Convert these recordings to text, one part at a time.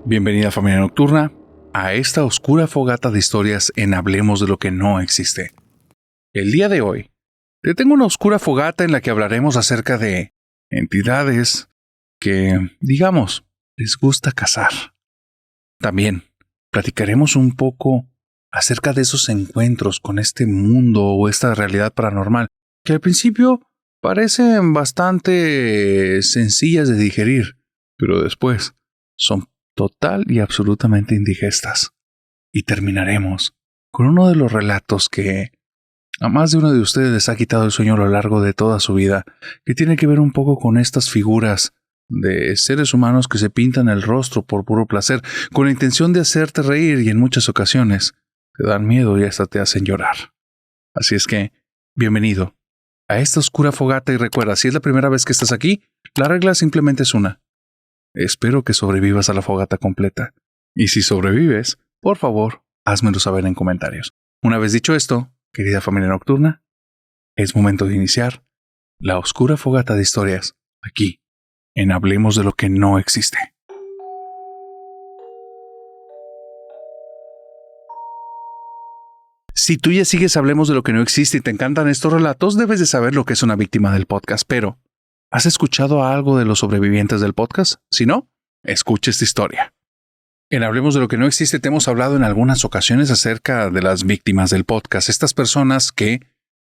Bienvenida, familia nocturna, a esta oscura fogata de historias en Hablemos de lo que no existe. El día de hoy, te tengo una oscura fogata en la que hablaremos acerca de entidades que, digamos, les gusta cazar. También platicaremos un poco acerca de esos encuentros con este mundo o esta realidad paranormal que al principio parecen bastante sencillas de digerir, pero después son total y absolutamente indigestas. Y terminaremos con uno de los relatos que a más de uno de ustedes les ha quitado el sueño a lo largo de toda su vida, que tiene que ver un poco con estas figuras de seres humanos que se pintan el rostro por puro placer, con la intención de hacerte reír y en muchas ocasiones te dan miedo y hasta te hacen llorar. Así es que, bienvenido a esta oscura fogata y recuerda, si es la primera vez que estás aquí, la regla simplemente es una. Espero que sobrevivas a la fogata completa. Y si sobrevives, por favor, házmelo saber en comentarios. Una vez dicho esto, querida familia nocturna, es momento de iniciar la oscura fogata de historias aquí, en Hablemos de lo que no existe. Si tú ya sigues Hablemos de lo que no existe y te encantan estos relatos, debes de saber lo que es una víctima del podcast, pero ¿has escuchado algo de los sobrevivientes del podcast? Si no, escucha esta historia. En Hablemos de lo que no existe te hemos hablado en algunas ocasiones acerca de las víctimas del podcast, estas personas que,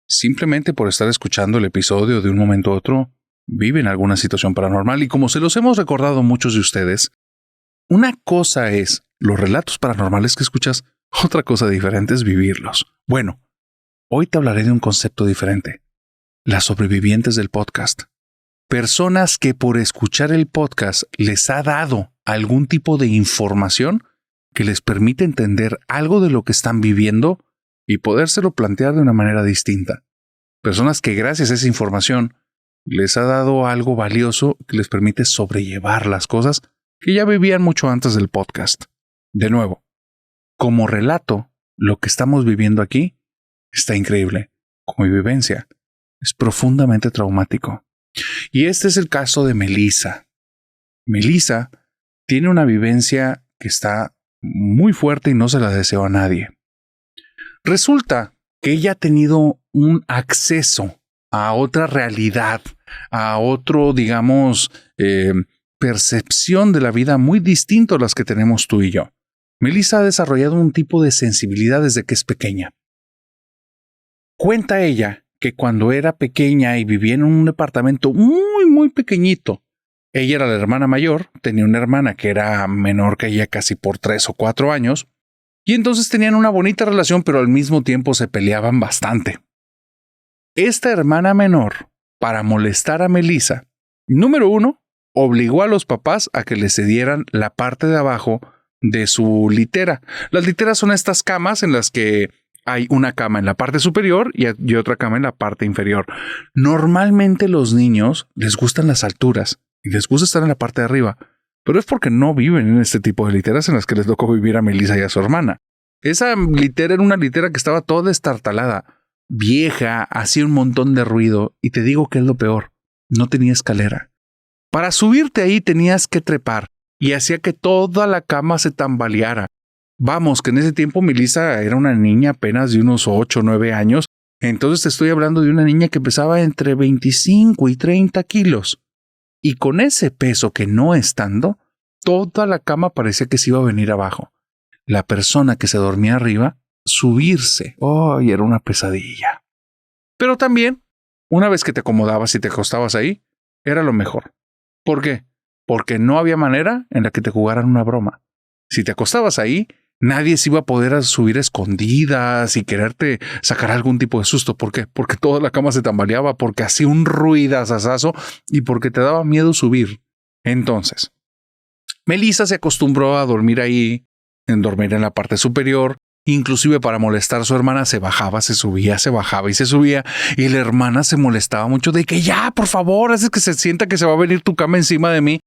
simplemente por estar escuchando el episodio de un momento a otro, viven alguna situación paranormal y como se los hemos recordado muchos de ustedes, una cosa es los relatos paranormales que escuchas, otra cosa diferente es vivirlos. Bueno, hoy te hablaré de un concepto diferente, las sobrevivientes del podcast. Personas que por escuchar el podcast les ha dado algún tipo de información que les permite entender algo de lo que están viviendo y podérselo plantear de una manera distinta. Personas que gracias a esa información les ha dado algo valioso que les permite sobrellevar las cosas que ya vivían mucho antes del podcast. De nuevo, como relato, lo que estamos viviendo aquí está increíble. Como vivencia, es profundamente traumático. Y este es el caso de Melissa. Melissa tiene una vivencia que está muy fuerte y no se la deseo a nadie. Resulta que ella ha tenido un acceso a otra realidad, a otro, digamos, percepción de la vida muy distinto a las que tenemos tú y yo. Melissa ha desarrollado un tipo de sensibilidad desde que es pequeña. Cuenta ella que cuando era pequeña y vivía en un departamento muy pequeñito, ella era la hermana mayor, tenía una hermana que era menor que ella casi por 3 o 4 años, y entonces tenían una bonita relación, pero al mismo tiempo se peleaban bastante. Esta hermana menor, para molestar a Melissa, número 1, obligó a los papás a que le cedieran la parte de abajo de su litera. Las literas son estas camas en las que hay una cama en la parte superior y otra cama en la parte inferior. Normalmente los niños les gustan las alturas y les gusta estar en la parte de arriba, pero es porque no viven en este tipo de literas en las que les tocó vivir a Melissa y a su hermana. Esa litera era una litera que estaba toda destartalada, vieja, hacía un montón de ruido y te digo que es lo peor, no tenía escalera. Para subirte ahí tenías que trepar y hacía que toda la cama se tambaleara. Vamos, que en ese tiempo Melissa era una niña apenas de unos 8 o 9 años, entonces te estoy hablando de una niña que pesaba entre 25 y 30 kilos. Y con ese peso que no estando, toda la cama parecía que se iba a venir abajo. La persona que se dormía arriba, subirse, era una pesadilla. Pero también, una vez que te acomodabas y te acostabas ahí, era lo mejor. ¿Por qué? Porque no había manera en la que te jugaran una broma. Si te acostabas ahí, nadie se iba a poder subir a escondidas y quererte sacar algún tipo de susto. ¿Por qué? Porque toda la cama se tambaleaba, porque hacía un ruidazazazo y porque te daba miedo subir. Entonces, Melissa se acostumbró a dormir ahí, en dormir en la parte superior. Inclusive para molestar a su hermana se bajaba, se subía, se bajaba y se subía. Y la hermana se molestaba mucho de que ya, por favor, haces que se sienta que se va a venir tu cama encima de mí.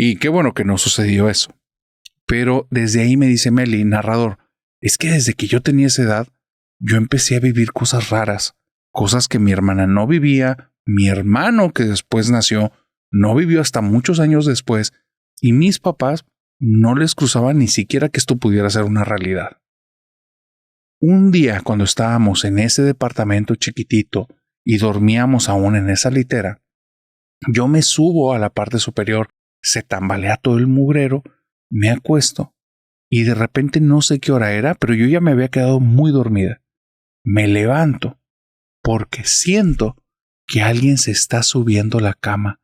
Y qué bueno que no sucedió eso. Pero desde ahí me dice Meli, narrador, es que desde que yo tenía esa edad, yo empecé a vivir cosas raras, cosas que mi hermana no vivía, mi hermano que después nació, no vivió hasta muchos años después, y mis papás no les cruzaba ni siquiera que esto pudiera ser una realidad. Un día, cuando estábamos en ese departamento chiquitito y dormíamos aún en esa litera, yo me subo a la parte superior, se tambalea todo el mugrero, me acuesto y de repente no sé qué hora era, pero yo ya me había quedado muy dormida. Me levanto porque siento que alguien se está subiendo la cama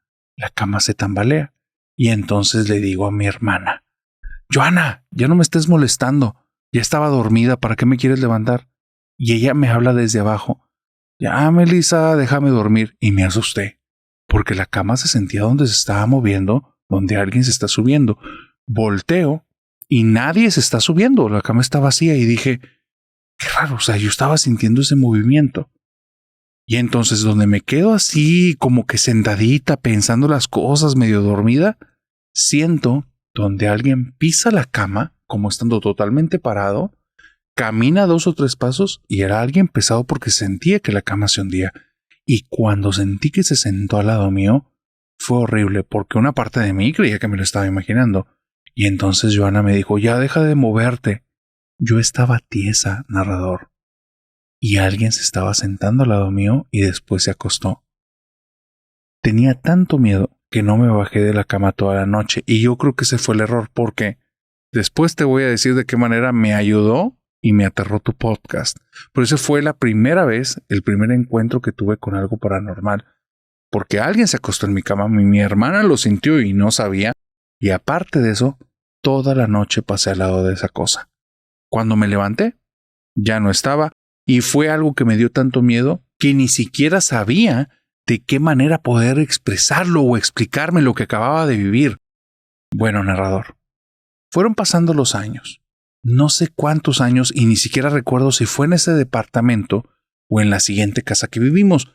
se tambalea y entonces le digo a mi hermana: Joana, ya no me estés molestando, ya estaba dormida, ¿para qué me quieres levantar? Y ella me habla desde abajo: ya, Melissa, déjame dormir. Y me asusté porque la cama se sentía donde se estaba moviendo, donde alguien se está subiendo. Volteo y nadie se está subiendo, la cama está vacía y dije: qué raro, o sea, yo estaba sintiendo ese movimiento. Y entonces donde me quedo así como que sentadita pensando las cosas, medio dormida, siento donde alguien pisa la cama como estando totalmente parado, camina 2 o 3 pasos y era alguien pesado porque sentía que la cama se hundía. Y cuando sentí que se sentó al lado mío, fue horrible porque una parte de mí creía que me lo estaba imaginando. Y entonces Joana me dijo: ya deja de moverte. Yo estaba tiesa, narrador. Y alguien se estaba sentando al lado mío y después se acostó. Tenía tanto miedo que no me bajé de la cama toda la noche y yo creo que ese fue el error porque después te voy a decir de qué manera me ayudó y me aterró tu podcast. Pero esa fue la primera vez, el primer encuentro que tuve con algo paranormal. Porque alguien se acostó en mi cama, mi hermana lo sintió y no sabía. Y aparte de eso, toda la noche pasé al lado de esa cosa. Cuando me levanté, ya no estaba. Y fue algo que me dio tanto miedo que ni siquiera sabía de qué manera poder expresarlo o explicarme lo que acababa de vivir. Bueno, narrador, fueron pasando los años. No sé cuántos años y ni siquiera recuerdo si fue en ese departamento o en la siguiente casa que vivimos.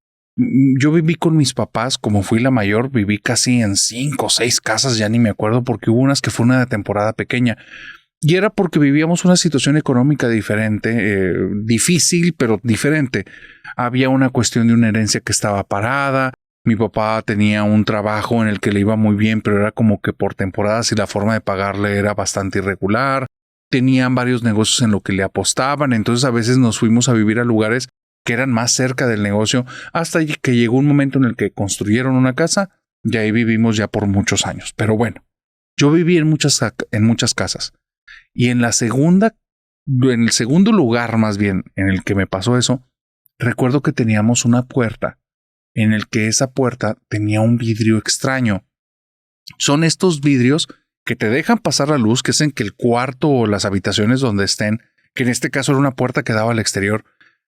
Yo viví con mis papás, como fui la mayor, viví casi en 5 o 6 casas, ya ni me acuerdo porque hubo unas que fue una temporada pequeña. Y era porque vivíamos una situación económica diferente, difícil, pero diferente. Había una cuestión de una herencia que estaba parada. Mi papá tenía un trabajo en el que le iba muy bien, pero era como que por temporadas y la forma de pagarle era bastante irregular. Tenían varios negocios en lo que le apostaban, entonces a veces nos fuimos a vivir a lugares que eran más cerca del negocio hasta que llegó un momento en el que construyeron una casa y ahí vivimos ya por muchos años. Pero bueno, yo viví en muchas casas. Y en el segundo lugar más bien en el que me pasó eso, recuerdo que teníamos una puerta en el que esa puerta tenía un vidrio extraño. Son estos vidrios que te dejan pasar la luz, que hacen que el cuarto o las habitaciones donde estén, que en este caso era una puerta que daba al exterior,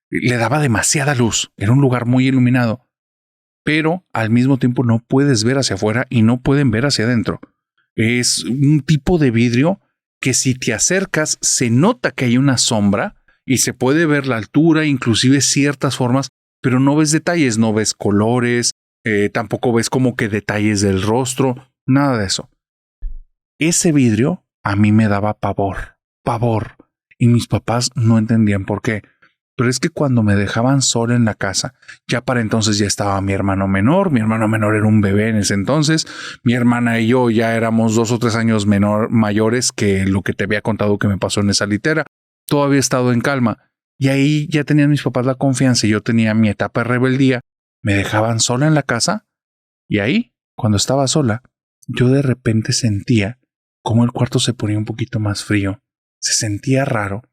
le daba demasiada luz. Era un lugar muy iluminado, pero al mismo tiempo no puedes ver hacia afuera y no pueden ver hacia adentro. Es un tipo de vidrio que si te acercas se nota que hay una sombra y se puede ver la altura, inclusive ciertas formas, pero no ves detalles, no ves colores, tampoco ves como que detalles del rostro, nada de eso. Ese vidrio a mí me daba pavor, y mis papás no entendían por qué. Pero es que cuando me dejaban sola en la casa, ya para entonces ya estaba mi hermano menor era un bebé en ese entonces, mi hermana y yo ya éramos 2 o 3 años mayores que lo que te había contado que me pasó en esa litera, todo había estado en calma, y ahí ya tenían mis papás la confianza y yo tenía mi etapa de rebeldía, me dejaban sola en la casa, y ahí, cuando estaba sola, yo de repente sentía como el cuarto se ponía un poquito más frío, se sentía raro,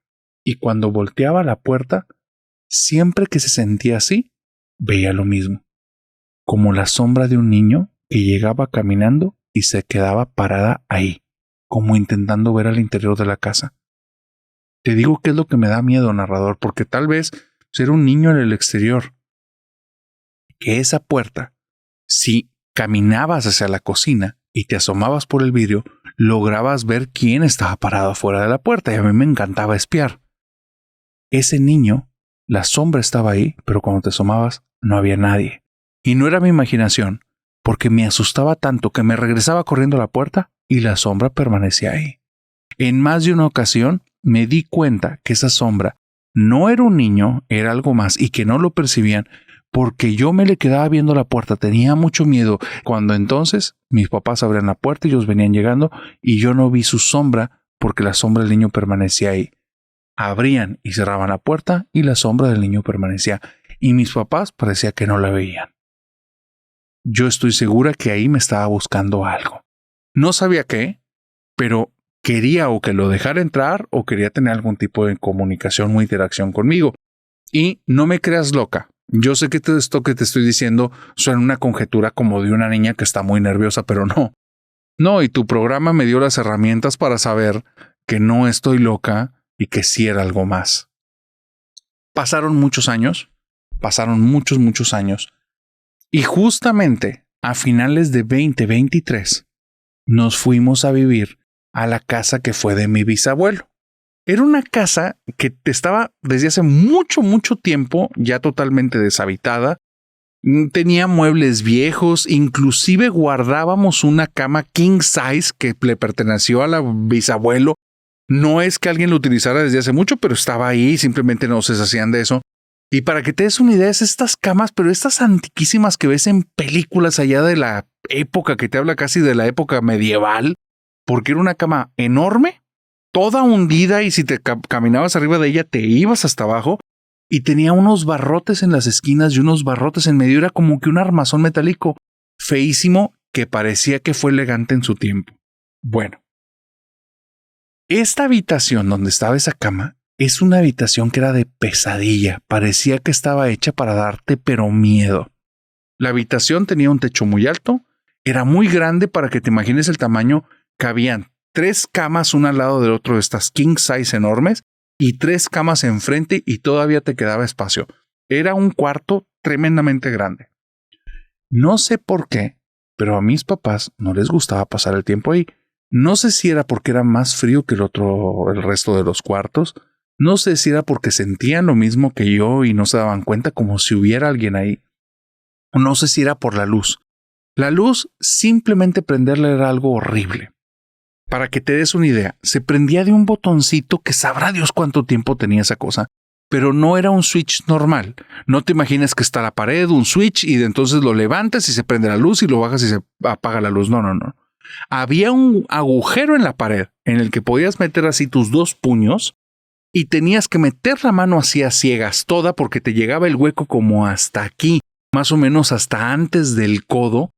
y cuando volteaba la puerta, siempre que se sentía así, veía lo mismo, como la sombra de un niño que llegaba caminando y se quedaba parada ahí, como intentando ver al interior de la casa. Te digo que es lo que me da miedo, narrador, porque tal vez era un niño en el exterior. Que esa puerta, si caminabas hacia la cocina y te asomabas por el vidrio, lograbas ver quién estaba parado afuera de la puerta y a mí me encantaba espiar. Ese niño, la sombra estaba ahí, pero cuando te asomabas no había nadie. Y no era mi imaginación, porque me asustaba tanto que me regresaba corriendo a la puerta y la sombra permanecía ahí. En más de una ocasión me di cuenta que esa sombra no era un niño, era algo más y que no lo percibían porque yo me le quedaba viendo la puerta, tenía mucho miedo. Cuando entonces mis papás abrían la puerta, ellos venían llegando y yo no vi su sombra porque la sombra del niño permanecía ahí. Abrían y cerraban la puerta y la sombra del niño permanecía y mis papás parecía que no la veían. Yo estoy segura que ahí me estaba buscando algo. No sabía qué, pero quería o que lo dejara entrar o quería tener algún tipo de comunicación o interacción conmigo. Y no me creas loca. Yo sé que todo esto que te estoy diciendo suena una conjetura como de una niña que está muy nerviosa, pero no. No, y tu programa me dio las herramientas para saber que no estoy loca y que sí era algo más. Pasaron muchos años, muchos años, y justamente a finales de 2023 nos fuimos a vivir a la casa que fue de mi bisabuelo. Era una casa que estaba desde hace mucho tiempo ya totalmente deshabitada. Tenía muebles viejos, inclusive guardábamos una cama king size que le perteneció a la bisabuelo. No es que alguien lo utilizara desde hace mucho, pero estaba ahí, simplemente no se deshacían de eso. Y para que te des una idea, es estas camas, pero estas antiquísimas que ves en películas allá de la época, que te habla casi de la época medieval, porque era una cama enorme, toda hundida, y si te caminabas arriba de ella te ibas hasta abajo, y tenía unos barrotes en las esquinas y unos barrotes en medio. Era como que un armazón metálico feísimo que parecía que fue elegante en su tiempo. Bueno, esta habitación donde estaba esa cama es una habitación que era de pesadilla. Parecía que estaba hecha para darte pero miedo. La habitación tenía un techo muy alto, era muy grande para que te imagines el tamaño. Cabían 3 camas una al lado del otro de estas king size enormes y 3 camas enfrente y todavía te quedaba espacio. Era un cuarto tremendamente grande. No sé por qué, pero a mis papás no les gustaba pasar el tiempo ahí. No sé si era porque era más frío que el resto de los cuartos. No sé si era porque sentían lo mismo que yo y no se daban cuenta, como si hubiera alguien ahí. No sé si era por la luz. La luz, simplemente prenderla era algo horrible. Para que te des una idea, se prendía de un botoncito que sabrá Dios cuánto tiempo tenía esa cosa, pero no era un switch normal. No te imagines que está la pared, un switch, y de entonces lo levantas y se prende la luz y lo bajas y se apaga la luz. No. Había un agujero en la pared en el que podías meter así tus 2 puños y tenías que meter la mano así a ciegas toda porque te llegaba el hueco como hasta aquí, más o menos hasta antes del codo.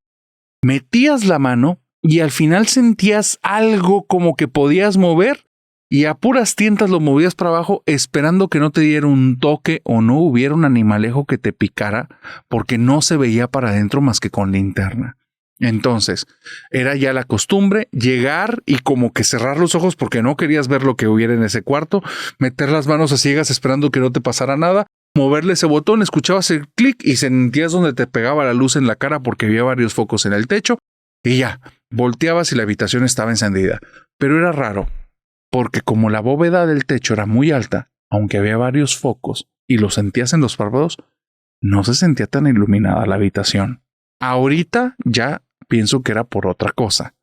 Metías la mano y al final sentías algo como que podías mover y a puras tientas lo movías para abajo esperando que no te diera un toque o no hubiera un animalejo que te picara porque no se veía para adentro más que con linterna. Entonces, era ya la costumbre llegar y como que cerrar los ojos porque no querías ver lo que hubiera en ese cuarto, meter las manos a ciegas esperando que no te pasara nada, moverle ese botón, escuchabas el clic y sentías donde te pegaba la luz en la cara porque había varios focos en el techo y ya, volteabas y la habitación estaba encendida. Pero era raro, porque como la bóveda del techo era muy alta, aunque había varios focos y lo sentías en los párpados, no se sentía tan iluminada la habitación. Ahorita ya pienso que era por otra cosa,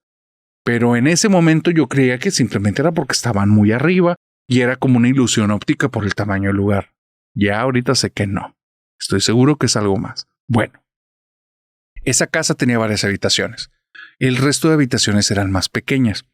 pero en ese momento yo creía que simplemente era porque estaban muy arriba y era como una ilusión óptica por el tamaño del lugar. Ya ahorita sé que no. Estoy seguro que es algo más. Bueno, esa casa tenía varias habitaciones. El resto de habitaciones eran más pequeñas.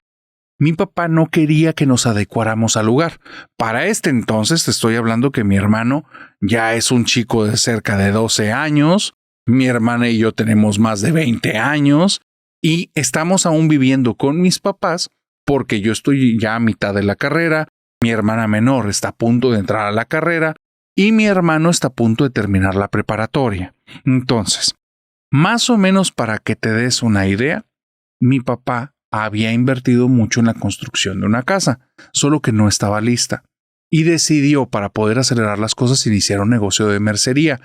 Mi papá no quería que nos adecuáramos al lugar. Para este entonces te estoy hablando que mi hermano ya es un chico de cerca de 12 años. Mi hermana y yo tenemos más de 20 años y estamos aún viviendo con mis papás porque yo estoy ya a mitad de la carrera, mi hermana menor está a punto de entrar a la carrera y mi hermano está a punto de terminar la preparatoria. Entonces, más o menos para que te des una idea, mi papá había invertido mucho en la construcción de una casa, solo que no estaba lista y decidió, para poder acelerar las cosas, iniciar un negocio de mercería.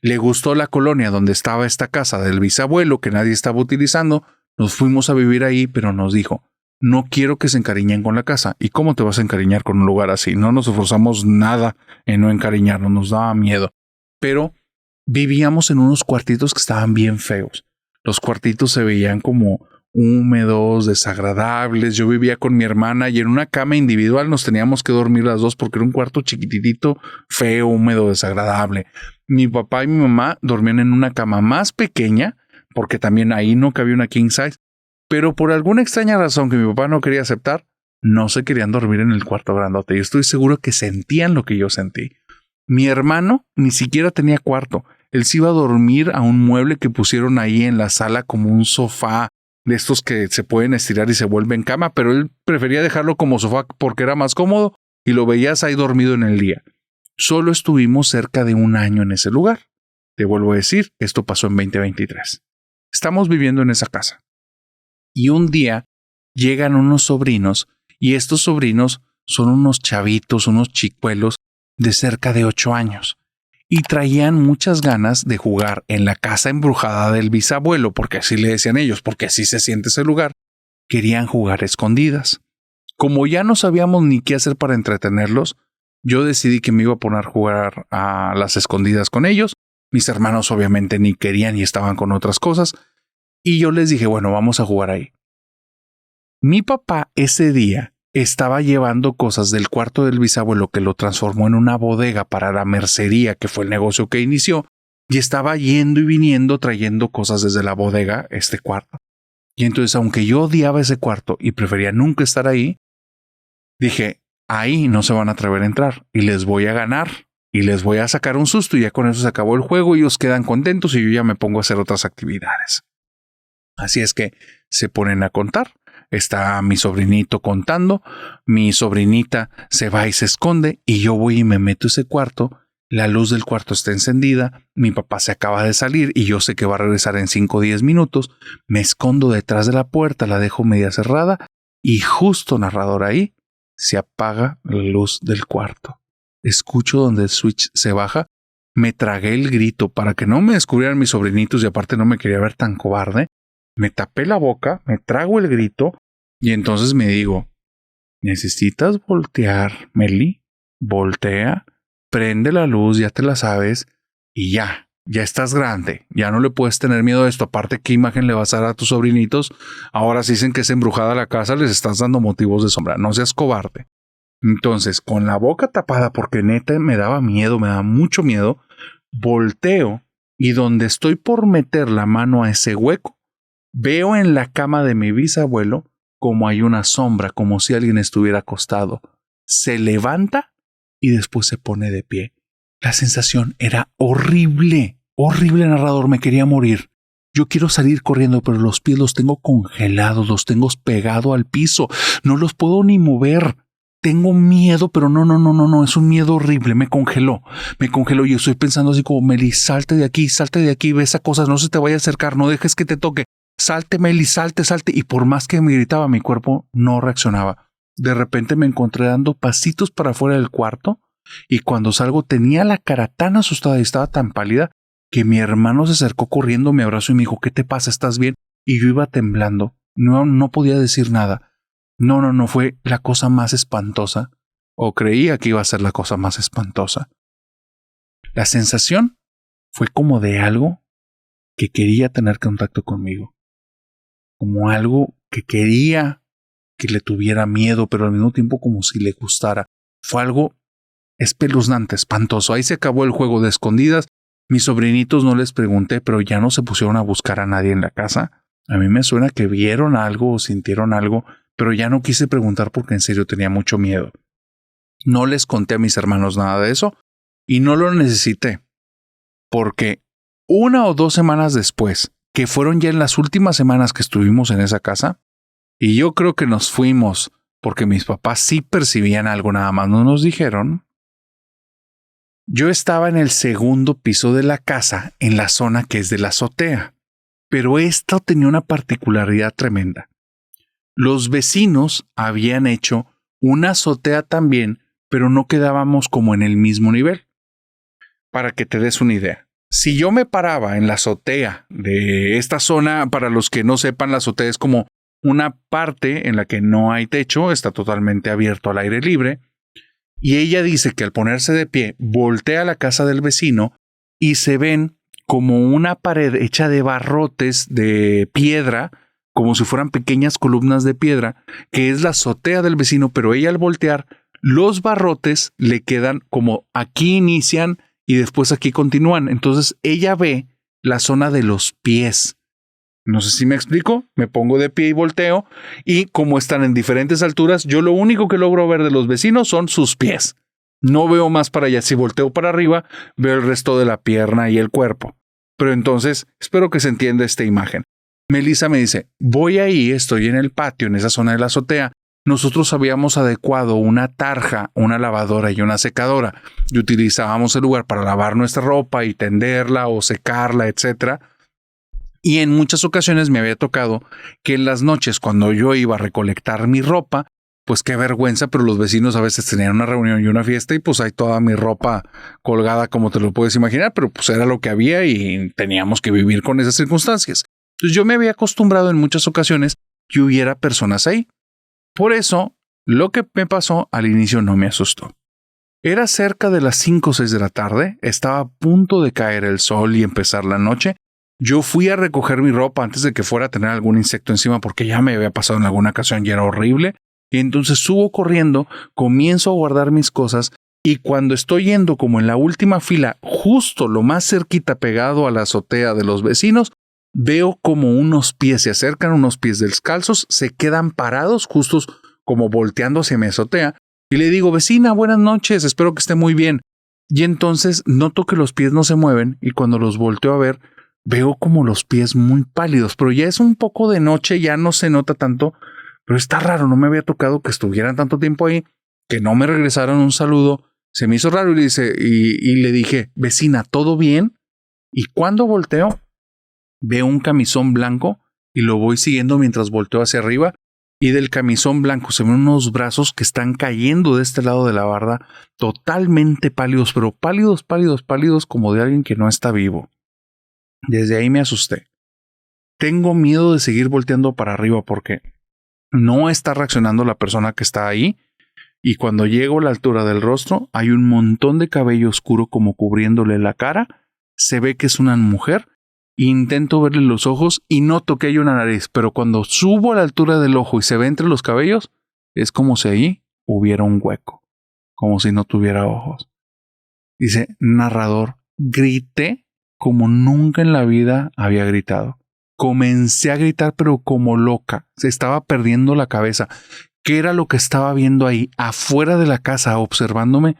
Le gustó la colonia donde estaba esta casa del bisabuelo que nadie estaba utilizando. Nos fuimos a vivir ahí, pero nos dijo, no quiero que se encariñen con la casa. ¿Y cómo te vas a encariñar con un lugar así? No nos esforzamos nada en no encariñarnos, nos daba miedo. Pero vivíamos en unos cuartitos que estaban bien feos. Los cuartitos se veían como húmedos, desagradables. Yo vivía con mi hermana y en una cama individual nos teníamos que dormir las dos porque era un cuarto chiquitito, feo, húmedo, desagradable. Mi papá y mi mamá dormían en una cama más pequeña porque también ahí no cabía una king size, pero por alguna extraña razón que mi papá no quería aceptar, no se querían dormir en el cuarto grandote. Yo estoy seguro que sentían lo que yo sentí. Mi hermano ni siquiera tenía cuarto. Él se iba a dormir a un mueble que pusieron ahí en la sala como un sofá de estos que se pueden estirar y se vuelven cama, pero él prefería dejarlo como sofá porque era más cómodo y lo veías ahí dormido en el día. Solo estuvimos cerca de un año en ese lugar. Te vuelvo a decir, esto pasó en 2023. Estamos viviendo en esa casa. Y un día llegan unos sobrinos y estos sobrinos son unos chavitos, unos chicuelos de cerca de 8 años. Y traían muchas ganas de jugar en la casa embrujada del bisabuelo, porque así le decían ellos, porque así se siente ese lugar. Querían jugar escondidas. Como ya no sabíamos ni qué hacer para entretenerlos, yo decidí que me iba a poner a jugar a las escondidas con ellos. Mis hermanos obviamente ni querían y estaban con otras cosas. Y yo les dije, bueno, vamos a jugar ahí. Mi papá ese día estaba llevando cosas del cuarto del bisabuelo que lo transformó en una bodega para la mercería, que fue el negocio que inició, y estaba yendo y viniendo trayendo cosas desde la bodega, este cuarto. Y entonces, aunque yo odiaba ese cuarto y prefería nunca estar ahí, dije, ahí no se van a atrever a entrar y les voy a ganar y les voy a sacar un susto y ya con eso se acabó el juego y ellos quedan contentos y yo ya me pongo a hacer otras actividades. Así es que se ponen a contar. Está mi sobrinito contando, mi sobrinita se va y se esconde y yo voy y me meto a ese cuarto, la luz del cuarto está encendida, mi papá se acaba de salir y yo sé que va a regresar en 5 o 10 minutos, me escondo detrás de la puerta, la dejo media cerrada y justo, narrador, ahí se apaga la luz del cuarto. Escucho donde el switch se baja, me tragué el grito para que no me descubrieran mis sobrinitos y aparte no me quería ver tan cobarde. Me tapé la boca, me trago el grito y entonces me digo, necesitas voltear, Meli, voltea, prende la luz, ya te la sabes y ya estás grande, ya no le puedes tener miedo a esto. Aparte, ¿qué imagen le vas a dar a tus sobrinitos? Ahora si dicen que es embrujada la casa, les estás dando motivos de sombra, no seas cobarde. Entonces, con la boca tapada, porque neta me daba miedo, me daba mucho miedo, volteo y donde estoy por meter la mano a ese hueco, veo en la cama de mi bisabuelo como hay una sombra, como si alguien estuviera acostado. Se levanta y después se pone de pie. La sensación era horrible, horrible, narrador, me quería morir. Yo quiero salir corriendo, pero los pies los tengo congelados, los tengo pegados al piso, no los puedo ni mover. Tengo miedo, pero no, es un miedo horrible, me congeló y estoy pensando así como, Meli, salte de aquí, ve esa cosa, no se te vaya a acercar, no dejes que te toque. Salte, Meli, salte. Y por más que me gritaba, mi cuerpo no reaccionaba. De repente me encontré dando pasitos para afuera del cuarto y cuando salgo tenía la cara tan asustada y estaba tan pálida que mi hermano se acercó corriendo, me abrazó y me dijo, ¿qué te pasa? ¿Estás bien? Y yo iba temblando. No podía decir nada. No, fue la cosa más espantosa. O creía que iba a ser la cosa más espantosa. La sensación fue como de algo que quería tener contacto conmigo. Como algo que quería que le tuviera miedo, pero al mismo tiempo como si le gustara. Fue algo espeluznante, espantoso. Ahí se acabó el juego de escondidas. Mis sobrinitos no les pregunté, pero ya no se pusieron a buscar a nadie en la casa. A mí me suena que vieron algo o sintieron algo, pero ya no quise preguntar porque en serio tenía mucho miedo. No les conté a mis hermanos nada de eso y no lo necesité, porque 1 o 2 semanas después, que fueron ya en las últimas semanas que estuvimos en esa casa, y yo creo que nos fuimos porque mis papás sí percibían algo, nada más no nos dijeron. Yo estaba en el segundo piso de la casa, en la zona que es de la azotea, pero esto tenía una particularidad tremenda. Los vecinos habían hecho una azotea también, pero no quedábamos como en el mismo nivel. Para que te des una idea. Si yo me paraba en la azotea de esta zona, para los que no sepan, la azotea es como una parte en la que no hay techo, está totalmente abierto al aire libre. Y ella dice que al ponerse de pie, voltea a la casa del vecino y se ven como una pared hecha de barrotes de piedra como si fueran pequeñas columnas de piedra, que es la azotea del vecino, pero ella al voltear, los barrotes le quedan como aquí inician y después aquí continúan. Entonces ella ve la zona de los pies. No sé si me explico, me pongo de pie y volteo, y como están en diferentes alturas, yo lo único que logro ver de los vecinos son sus pies. No veo más para allá. Si volteo para arriba, veo el resto de la pierna y el cuerpo. Pero entonces, espero que se entienda esta imagen. Melissa me dice, voy ahí, estoy en el patio, en esa zona de la azotea. Nosotros habíamos adecuado una tarja, una lavadora y una secadora, y utilizábamos el lugar para lavar nuestra ropa y tenderla o secarla, etc. Y en muchas ocasiones me había tocado que en las noches, cuando yo iba a recolectar mi ropa, pues qué vergüenza, pero los vecinos a veces tenían una reunión y una fiesta y pues hay toda mi ropa colgada como te lo puedes imaginar, pero pues era lo que había y teníamos que vivir con esas circunstancias. Entonces yo me había acostumbrado en muchas ocasiones que hubiera personas ahí. Por eso, lo que me pasó al inicio no me asustó. Era cerca de las 5 o 6 de la tarde, estaba a punto de caer el sol y empezar la noche. Yo fui a recoger mi ropa antes de que fuera a tener algún insecto encima porque ya me había pasado en alguna ocasión y era horrible. Y entonces subo corriendo, comienzo a guardar mis cosas y cuando estoy yendo como en la última fila, justo lo más cerquita pegado a la azotea de los vecinos, veo como unos pies se acercan, unos pies descalzos, se quedan parados, justos como volteando hacia mi azotea. Y le digo, vecina, buenas noches, espero que esté muy bien. Y entonces noto que los pies no se mueven y cuando los volteo a ver, veo como los pies muy pálidos, pero ya es un poco de noche, ya no se nota tanto. Pero está raro, no me había tocado que estuvieran tanto tiempo ahí, que no me regresaron un saludo. Se me hizo raro y le dije, vecina, ¿todo bien? Y cuando volteo, veo un camisón blanco y lo voy siguiendo mientras volteo hacia arriba. Y del camisón blanco se ven unos brazos que están cayendo de este lado de la barda, totalmente pálidos, pero pálidos, pálidos, pálidos como de alguien que no está vivo. Desde ahí me asusté. Tengo miedo de seguir volteando para arriba porque no está reaccionando la persona que está ahí y cuando llego a la altura del rostro hay un montón de cabello oscuro como cubriéndole la cara. Se ve que es una mujer. Intento verle los ojos y noto que hay una nariz, pero cuando subo a la altura del ojo y se ve entre los cabellos, es como si ahí hubiera un hueco, como si no tuviera ojos. Dice, narrador, grité como nunca en la vida había gritado. Comencé a gritar pero como loca, se estaba perdiendo la cabeza. ¿Qué era lo que estaba viendo ahí afuera de la casa observándome?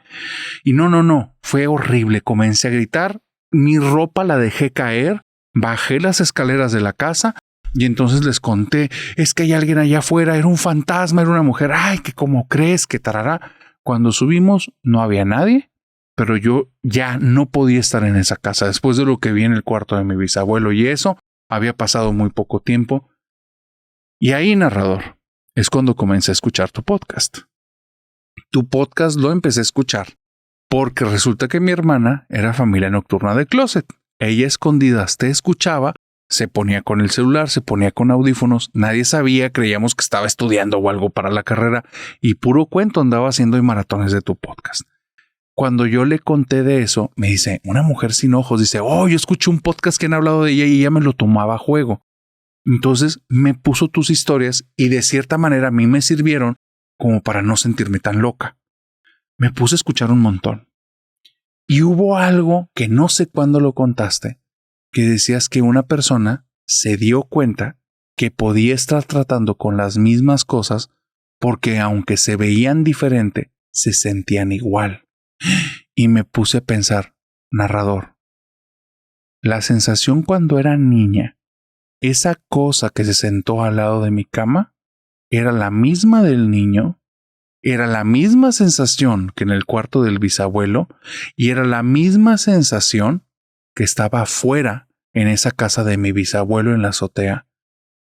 Y no, fue horrible. Comencé a gritar, mi ropa la dejé caer, bajé las escaleras de la casa y entonces les conté, es que hay alguien allá afuera, era un fantasma, era una mujer, ay, que cómo crees, que tarará. Cuando subimos no había nadie, pero yo ya no podía estar en esa casa después de lo que vi en el cuarto de mi bisabuelo y eso había pasado muy poco tiempo. Y ahí, narrador, es cuando comencé a escuchar tu podcast. Tu podcast lo empecé a escuchar porque resulta que mi hermana era familia nocturna de closet. Ella escondidas te escuchaba, se ponía con el celular, se ponía con audífonos, nadie sabía, creíamos que estaba estudiando o algo para la carrera y puro cuento andaba haciendo y maratones de tu podcast. Cuando yo le conté de eso, me dice, una mujer sin ojos, dice, oh, yo escuché un podcast que han hablado de ella y ella me lo tomaba a juego. Entonces me puso tus historias y de cierta manera a mí me sirvieron como para no sentirme tan loca. Me puse a escuchar un montón. Y hubo algo que no sé cuándo lo contaste, que decías que una persona se dio cuenta que podía estar tratando con las mismas cosas porque aunque se veían diferente, se sentían igual. Y me puse a pensar, narrador, la sensación cuando era niña, esa cosa que se sentó al lado de mi cama, era la misma del niño, era la misma sensación que en el cuarto del bisabuelo y era la misma sensación que estaba afuera en esa casa de mi bisabuelo en la azotea.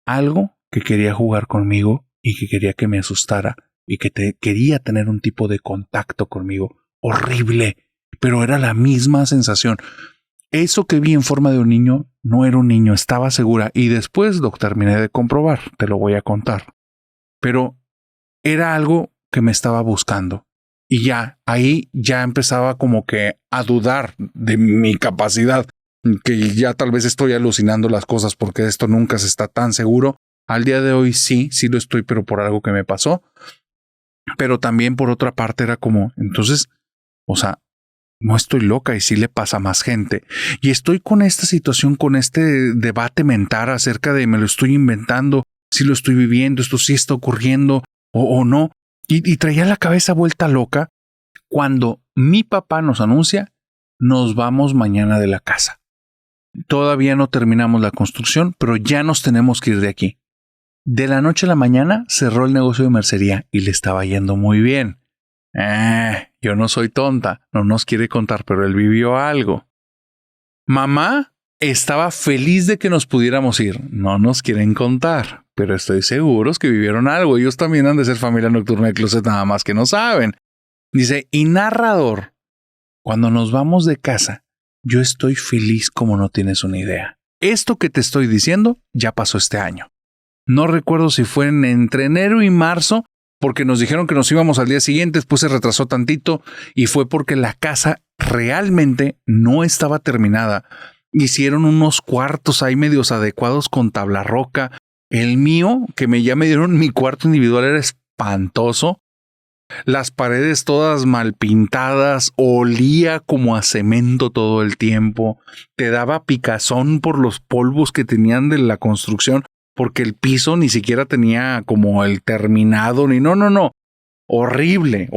Algo que quería jugar conmigo y que quería que me asustara y que quería tener un tipo de contacto conmigo. Horrible, pero era la misma sensación. Eso que vi en forma de un niño no era un niño, estaba segura. Y después lo terminé de comprobar, te lo voy a contar. Pero era algo que me estaba buscando. Y ya, ahí ya empezaba como que a dudar de mi capacidad, que ya tal vez estoy alucinando las cosas porque esto nunca se está tan seguro Al día de hoy sí lo estoy, pero por algo que me pasó. Pero también por otra parte era como, entonces, o sea, no estoy loca y sí le pasa a más gente. Y estoy con esta situación, con este debate mental acerca de me lo estoy inventando, si lo estoy viviendo, esto sí está ocurriendo o no. Y traía la cabeza vuelta loca cuando mi papá nos anuncia, nos vamos mañana de la casa. Todavía no terminamos la construcción, pero ya nos tenemos que ir de aquí. De la noche a la mañana cerró el negocio de mercería y le estaba yendo muy bien. Yo no soy tonta, no nos quiere contar, pero él vivió algo. Mamá estaba feliz de que nos pudiéramos ir. No nos quieren contar, pero estoy seguro que vivieron algo. Ellos también han de ser familia nocturna de closet, nada más que no saben. Dice, y narrador, cuando nos vamos de casa, yo estoy feliz como no tienes una idea. Esto que te estoy diciendo ya pasó este año. No recuerdo si fue entre enero y marzo, porque nos dijeron que nos íbamos al día siguiente, después se retrasó tantito y fue porque la casa realmente no estaba terminada. Hicieron unos cuartos ahí medios adecuados con tabla roca. El mío, ya me dieron mi cuarto individual, era espantoso. Las paredes todas mal pintadas, olía como a cemento todo el tiempo, te daba picazón por los polvos que tenían de la construcción, porque el piso ni siquiera tenía como el terminado, ni no. Horrible,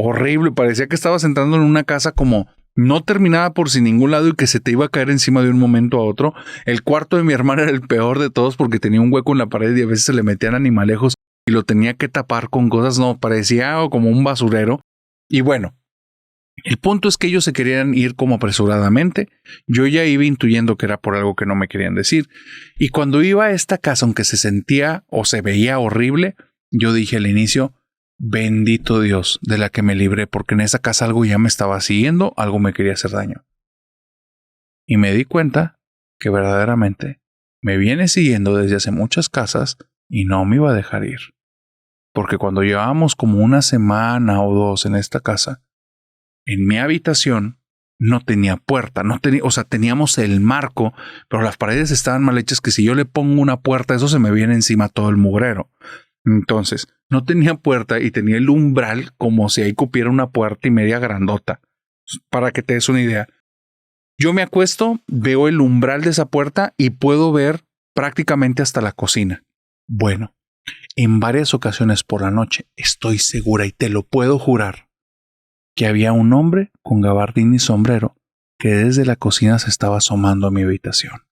parecía que estabas entrando en una casa como no terminada por sin ningún lado y que se te iba a caer encima de un momento a otro. El cuarto de mi hermana era el peor de todos porque tenía un hueco en la pared y a veces se le metían animalejos y lo tenía que tapar con cosas, parecía como un basurero. Y bueno, el punto es que ellos se querían ir como apresuradamente. Yo ya iba intuyendo que era por algo que no me querían decir. Y cuando iba a esta casa, aunque se sentía o se veía horrible, yo dije al inicio, bendito Dios de la que me libré, porque en esa casa algo ya me estaba siguiendo, algo me quería hacer daño. Y me di cuenta que verdaderamente me viene siguiendo desde hace muchas casas y no me iba a dejar ir. Porque cuando llevábamos como una semana o dos en esta casa, en mi habitación no tenía puerta, teníamos el marco, pero las paredes estaban mal hechas que si yo le pongo una puerta, eso se me viene encima todo el mugrero. Entonces, no tenía puerta y tenía el umbral como si ahí cupiera una puerta y media grandota. Para que te des una idea. Yo me acuesto, veo el umbral de esa puerta y puedo ver prácticamente hasta la cocina. Bueno, en varias ocasiones por la noche estoy segura y te lo puedo jurar que había un hombre con gabardín y sombrero que desde la cocina se estaba asomando a mi habitación.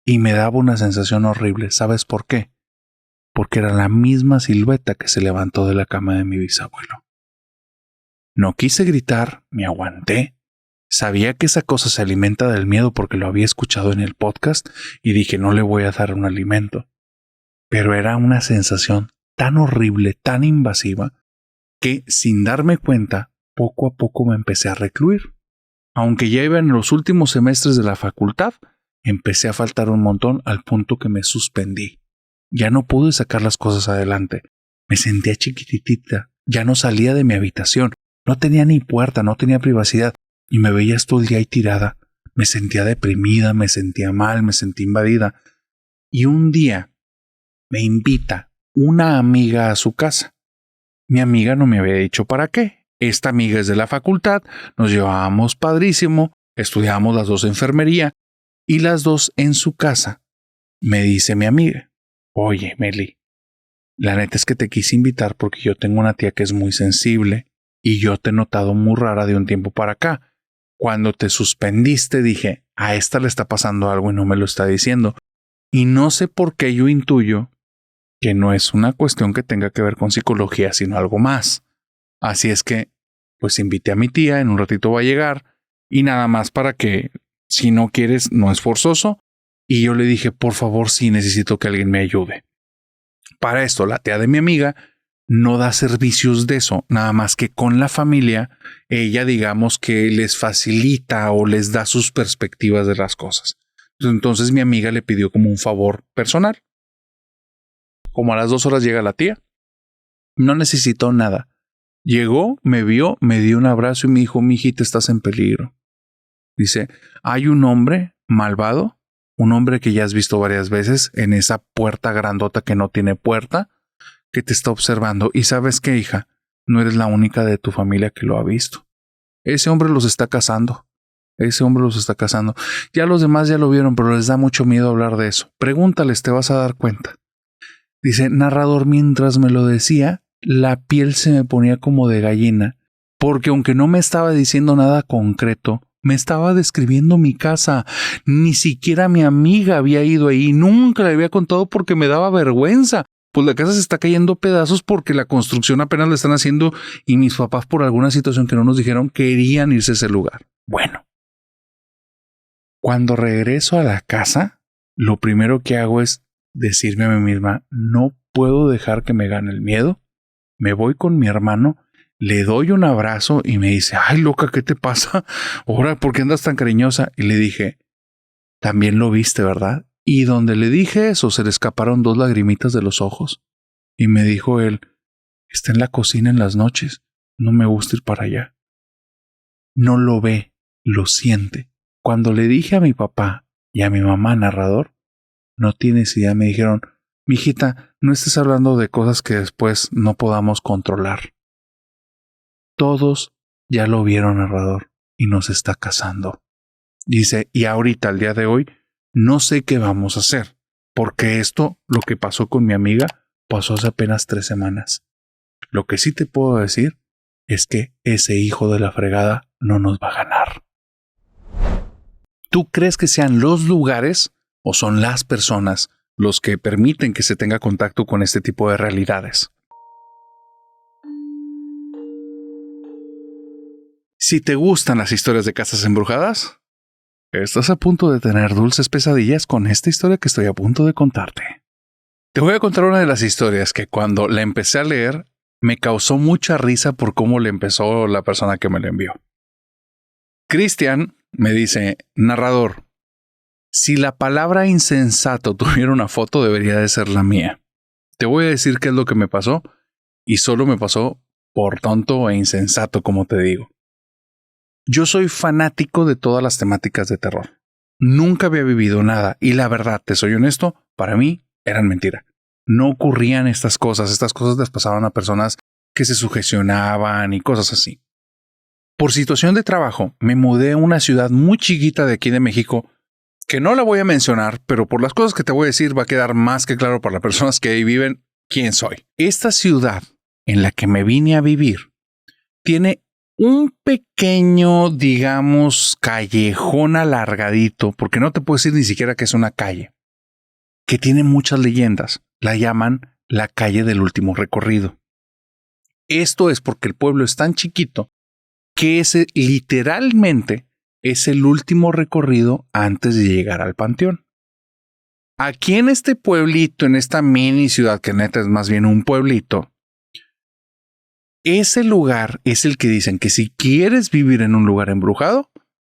Y me daba una sensación horrible. ¿Sabes por qué? Porque era la misma silueta que se levantó de la cama de mi bisabuelo. No quise gritar, me aguanté. Sabía que esa cosa se alimenta del miedo porque lo había escuchado en el podcast y dije no le voy a dar un alimento. Pero era una sensación tan horrible, tan invasiva, que sin darme cuenta, poco a poco me empecé a recluir. Aunque ya iba en los últimos semestres de la facultad, empecé a faltar un montón al punto que me suspendí. Ya no pude sacar las cosas adelante. Me sentía chiquitita, ya no salía de mi habitación, no tenía ni puerta, no tenía privacidad y me veías todo el día ahí tirada. Me sentía deprimida, me sentía mal, me sentía invadida. Y un día me invita una amiga a su casa. Mi amiga no me había dicho para qué. Esta amiga es de la facultad, nos llevábamos padrísimo, estudiábamos las dos enfermería y las dos en su casa. Me dice mi amiga, oye, Meli, la neta es que te quise invitar porque yo tengo una tía que es muy sensible y yo te he notado muy rara de un tiempo para acá. Cuando te suspendiste dije, a esta le está pasando algo y no me lo está diciendo. Y no sé por qué yo intuyo que no es una cuestión que tenga que ver con psicología, sino algo más. Así es que, pues invité a mi tía, en un ratito va a llegar, y nada más para que, si no quieres, no es forzoso. Y yo le dije, por favor, sí necesito que alguien me ayude. Para esto, la tía de mi amiga no da servicios de eso, nada más que con la familia, ella digamos que les facilita o les da sus perspectivas de las cosas. Entonces mi amiga le pidió como un favor personal. Como a las 2 horas llega la tía. No necesitó nada. Llegó, me vio, me dio un abrazo y me dijo, mijita, estás en peligro. Dice, hay un hombre malvado un hombre que ya has visto varias veces en esa puerta grandota que no tiene puerta, que te está observando. Y ¿sabes qué, hija? No eres la única de tu familia que lo ha visto. Ese hombre los está cazando. Ese hombre los está cazando. Ya los demás ya lo vieron, pero les da mucho miedo hablar de eso. Pregúntales, te vas a dar cuenta. Dice, narrador, mientras me lo decía, la piel se me ponía como de gallina, porque aunque no me estaba diciendo nada concreto, me estaba describiendo mi casa. Ni siquiera mi amiga había ido ahí, nunca le había contado porque me daba vergüenza. Pues la casa se está cayendo a pedazos porque la construcción apenas la están haciendo y mis papás, por alguna situación que no nos dijeron, querían irse a ese lugar. Bueno, cuando regreso a la casa, lo primero que hago es decirme a mí misma, no puedo dejar que me gane el miedo. Me voy con mi hermano, le doy un abrazo y me dice, ay loca, ¿qué te pasa? Ahora, ¿por qué andas tan cariñosa? Y le dije, también lo viste, ¿verdad? Y donde le dije eso, se le escaparon 2 lagrimitas de los ojos. Y me dijo él, está en la cocina en las noches, no me gusta ir para allá. No lo ve, lo siente. Cuando le dije a mi papá y a mi mamá, narrador, no tienes idea, me dijeron, mijita, no estés hablando de cosas que después no podamos controlar. Todos ya lo vieron, narrador, y nos está cazando. Dice, y ahorita, al día de hoy, no sé qué vamos a hacer, porque esto, lo que pasó con mi amiga, pasó hace apenas 3 semanas. Lo que sí te puedo decir es que ese hijo de la fregada no nos va a ganar. ¿Tú crees que sean los lugares o son las personas los que permiten que se tenga contacto con este tipo de realidades? Si te gustan las historias de casas embrujadas, estás a punto de tener dulces pesadillas con esta historia que estoy a punto de contarte. Te voy a contar una de las historias que cuando la empecé a leer me causó mucha risa por cómo le empezó la persona que me la envió. Cristian me dice, narrador, si la palabra insensato tuviera una foto debería de ser la mía. Te voy a decir qué es lo que me pasó y solo me pasó por tonto e insensato, como te digo. Yo soy fanático de todas las temáticas de terror. Nunca había vivido nada y la verdad, te soy honesto, para mí eran mentira. No ocurrían estas cosas les pasaban a personas que se sugestionaban y cosas así. Por situación de trabajo, me mudé a una ciudad muy chiquita de aquí de México, que no la voy a mencionar, pero por las cosas que te voy a decir va a quedar más que claro para las personas que ahí viven quién soy. Esta ciudad en la que me vine a vivir tiene un pequeño, digamos, callejón alargadito, porque no te puedo decir ni siquiera que es una calle, que tiene muchas leyendas. La llaman la calle del último recorrido. Esto es porque el pueblo es tan chiquito que ese literalmente es el último recorrido antes de llegar al panteón. Aquí en este pueblito, en esta mini ciudad, que neta es más bien un pueblito, ese lugar es el que dicen que si quieres vivir en un lugar embrujado,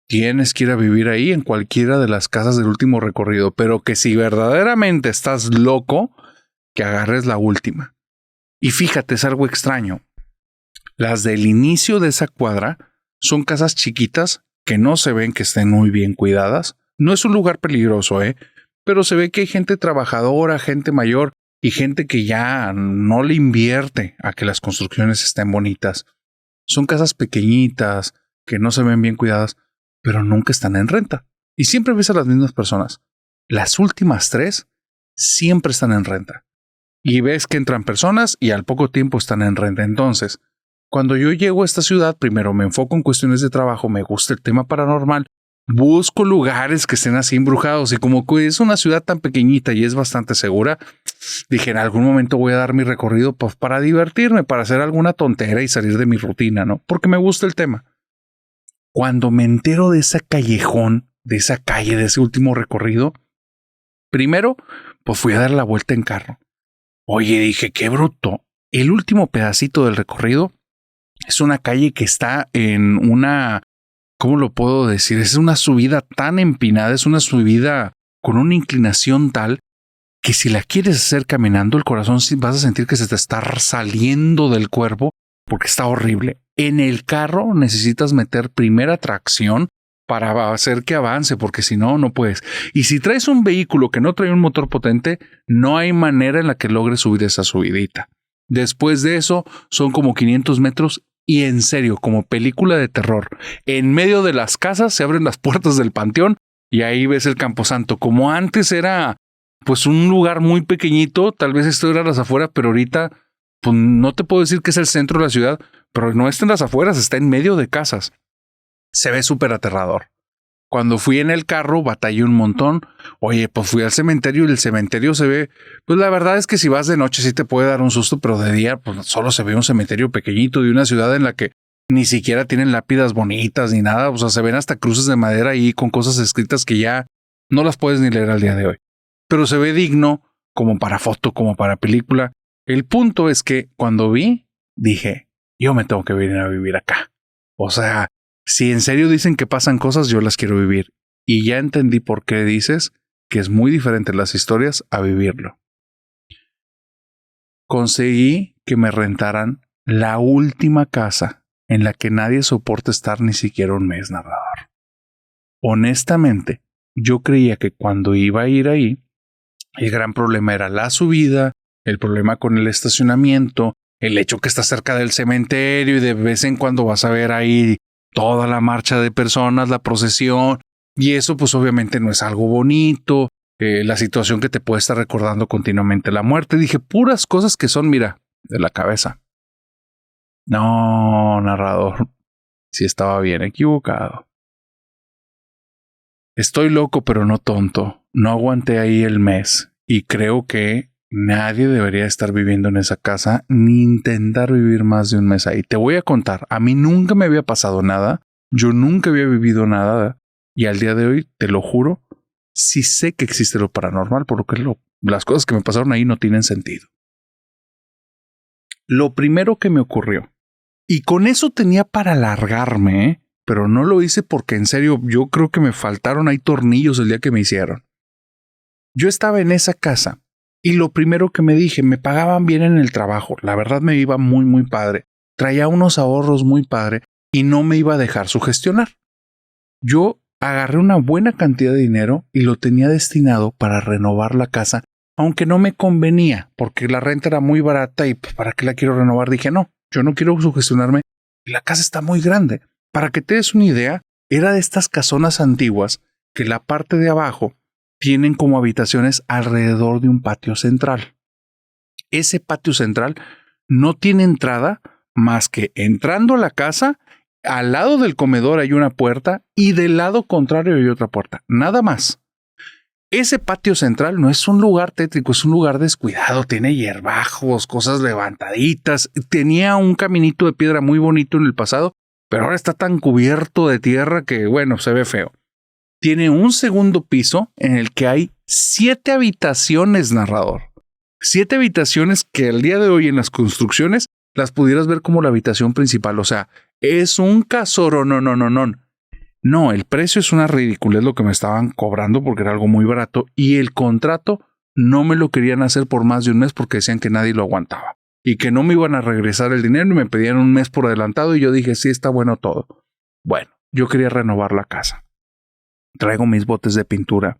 tienes que ir a vivir ahí en cualquiera de las casas del último recorrido, pero que si verdaderamente estás loco, que agarres la última. Y fíjate, es algo extraño. Las del inicio de esa cuadra son casas chiquitas que no se ven que estén muy bien cuidadas. No es un lugar peligroso, pero se ve que hay gente trabajadora, gente mayor y gente que ya no le invierte a que las construcciones estén bonitas. Son casas pequeñitas que no se ven bien cuidadas, pero nunca están en renta. Y siempre ves a las mismas personas. Las últimas 3 siempre están en renta. Y ves que entran personas y al poco tiempo están en renta. Entonces, cuando yo llego a esta ciudad, primero me enfoco en cuestiones de trabajo, me gusta el tema paranormal, busco lugares que estén así embrujados y como que es una ciudad tan pequeñita y es bastante segura, dije en algún momento voy a dar mi recorrido para divertirme, para hacer alguna tontera y salir de mi rutina, ¿no? Porque me gusta el tema. Cuando me entero de ese callejón, de esa calle, de ese último recorrido, primero pues fui a dar la vuelta en carro. Oye, dije, qué bruto. El último pedacito del recorrido es una calle que está en una, ¿cómo lo puedo decir? Es una subida tan empinada, es una subida con una inclinación tal que si la quieres hacer caminando, el corazón vas a sentir que se te está saliendo del cuerpo porque está horrible. En el carro necesitas meter primera tracción para hacer que avance, porque si no, no puedes. Y si traes un vehículo que no trae un motor potente, no hay manera en la que logres subir esa subidita. Después de eso, son como 500 metros y en serio, como película de terror. En medio de las casas se abren las puertas del panteón y ahí ves el Camposanto. Como antes era pues un lugar muy pequeñito, tal vez esto era las afueras, pero ahorita pues no te puedo decir que es el centro de la ciudad, pero no está en las afueras, está en medio de casas. Se ve súper aterrador. Cuando fui en el carro, batallé un montón. Oye, pues fui al cementerio y el cementerio se ve, pues la verdad es que si vas de noche sí te puede dar un susto, pero de día pues solo se ve un cementerio pequeñito de una ciudad en la que ni siquiera tienen lápidas bonitas ni nada. O sea, se ven hasta cruces de madera ahí con cosas escritas que ya no las puedes ni leer al día de hoy. Pero se ve digno como para foto, como para película. El punto es que cuando vi, dije, yo me tengo que venir a vivir acá. O sea, si en serio dicen que pasan cosas, yo las quiero vivir. Y ya entendí por qué dices que es muy diferente las historias a vivirlo. Conseguí que me rentaran la última casa en la que nadie soporta estar ni siquiera un mes, narrador. Honestamente, yo creía que cuando iba a ir ahí, el gran problema era la subida, el problema con el estacionamiento, el hecho que está cerca del cementerio y de vez en cuando vas a ver ahí toda la marcha de personas, la procesión, y eso pues obviamente no es algo bonito, la situación que te puede estar recordando continuamente la muerte. Dije puras cosas que son, mira, de la cabeza. No, narrador, sí estaba bien equivocado. Estoy loco pero no tonto, no aguanté ahí el mes y creo que nadie debería estar viviendo en esa casa ni intentar vivir más de un mes ahí. Te voy a contar, a mí nunca me había pasado nada, yo nunca había vivido nada y al día de hoy, te lo juro, sí sé que existe lo paranormal, por lo que las cosas que me pasaron ahí no tienen sentido. Lo primero que me ocurrió, y con eso tenía para largarme, pero no lo hice porque en serio yo creo que me faltaron ahí tornillos el día que me hicieron. Yo estaba en esa casa y lo primero que me dije, me pagaban bien en el trabajo, la verdad me iba muy padre, traía unos ahorros muy padre y no me iba a dejar sugestionar. Yo agarré una buena cantidad de dinero y lo tenía destinado para renovar la casa, aunque no me convenía porque la renta era muy barata y pues, ¿para qué la quiero renovar? Dije, no, yo no quiero sugestionarme y la casa está muy grande. Para que te des una idea, era de estas casonas antiguas que la parte de abajo tienen como habitaciones alrededor de un patio central. Ese patio central no tiene entrada más que entrando a la casa, al lado del comedor hay una puerta y del lado contrario hay otra puerta. Nada más. Ese patio central no es un lugar tétrico, es un lugar descuidado. Tiene hierbajos, cosas levantaditas. Tenía un caminito de piedra muy bonito en el pasado, pero ahora está tan cubierto de tierra que, bueno, se ve feo. Tiene un segundo piso en el que hay 7 habitaciones, narrador. 7 habitaciones que al día de hoy en las construcciones las pudieras ver como la habitación principal. O sea, es un casoro, no, el precio es una ridiculez lo que me estaban cobrando porque era algo muy barato y el contrato no me lo querían hacer por más de un mes porque decían que nadie lo aguantaba y que no me iban a regresar el dinero y me pedían un mes por adelantado y yo dije, sí, está bueno todo. Bueno, yo quería renovar la casa. Traigo mis botes de pintura.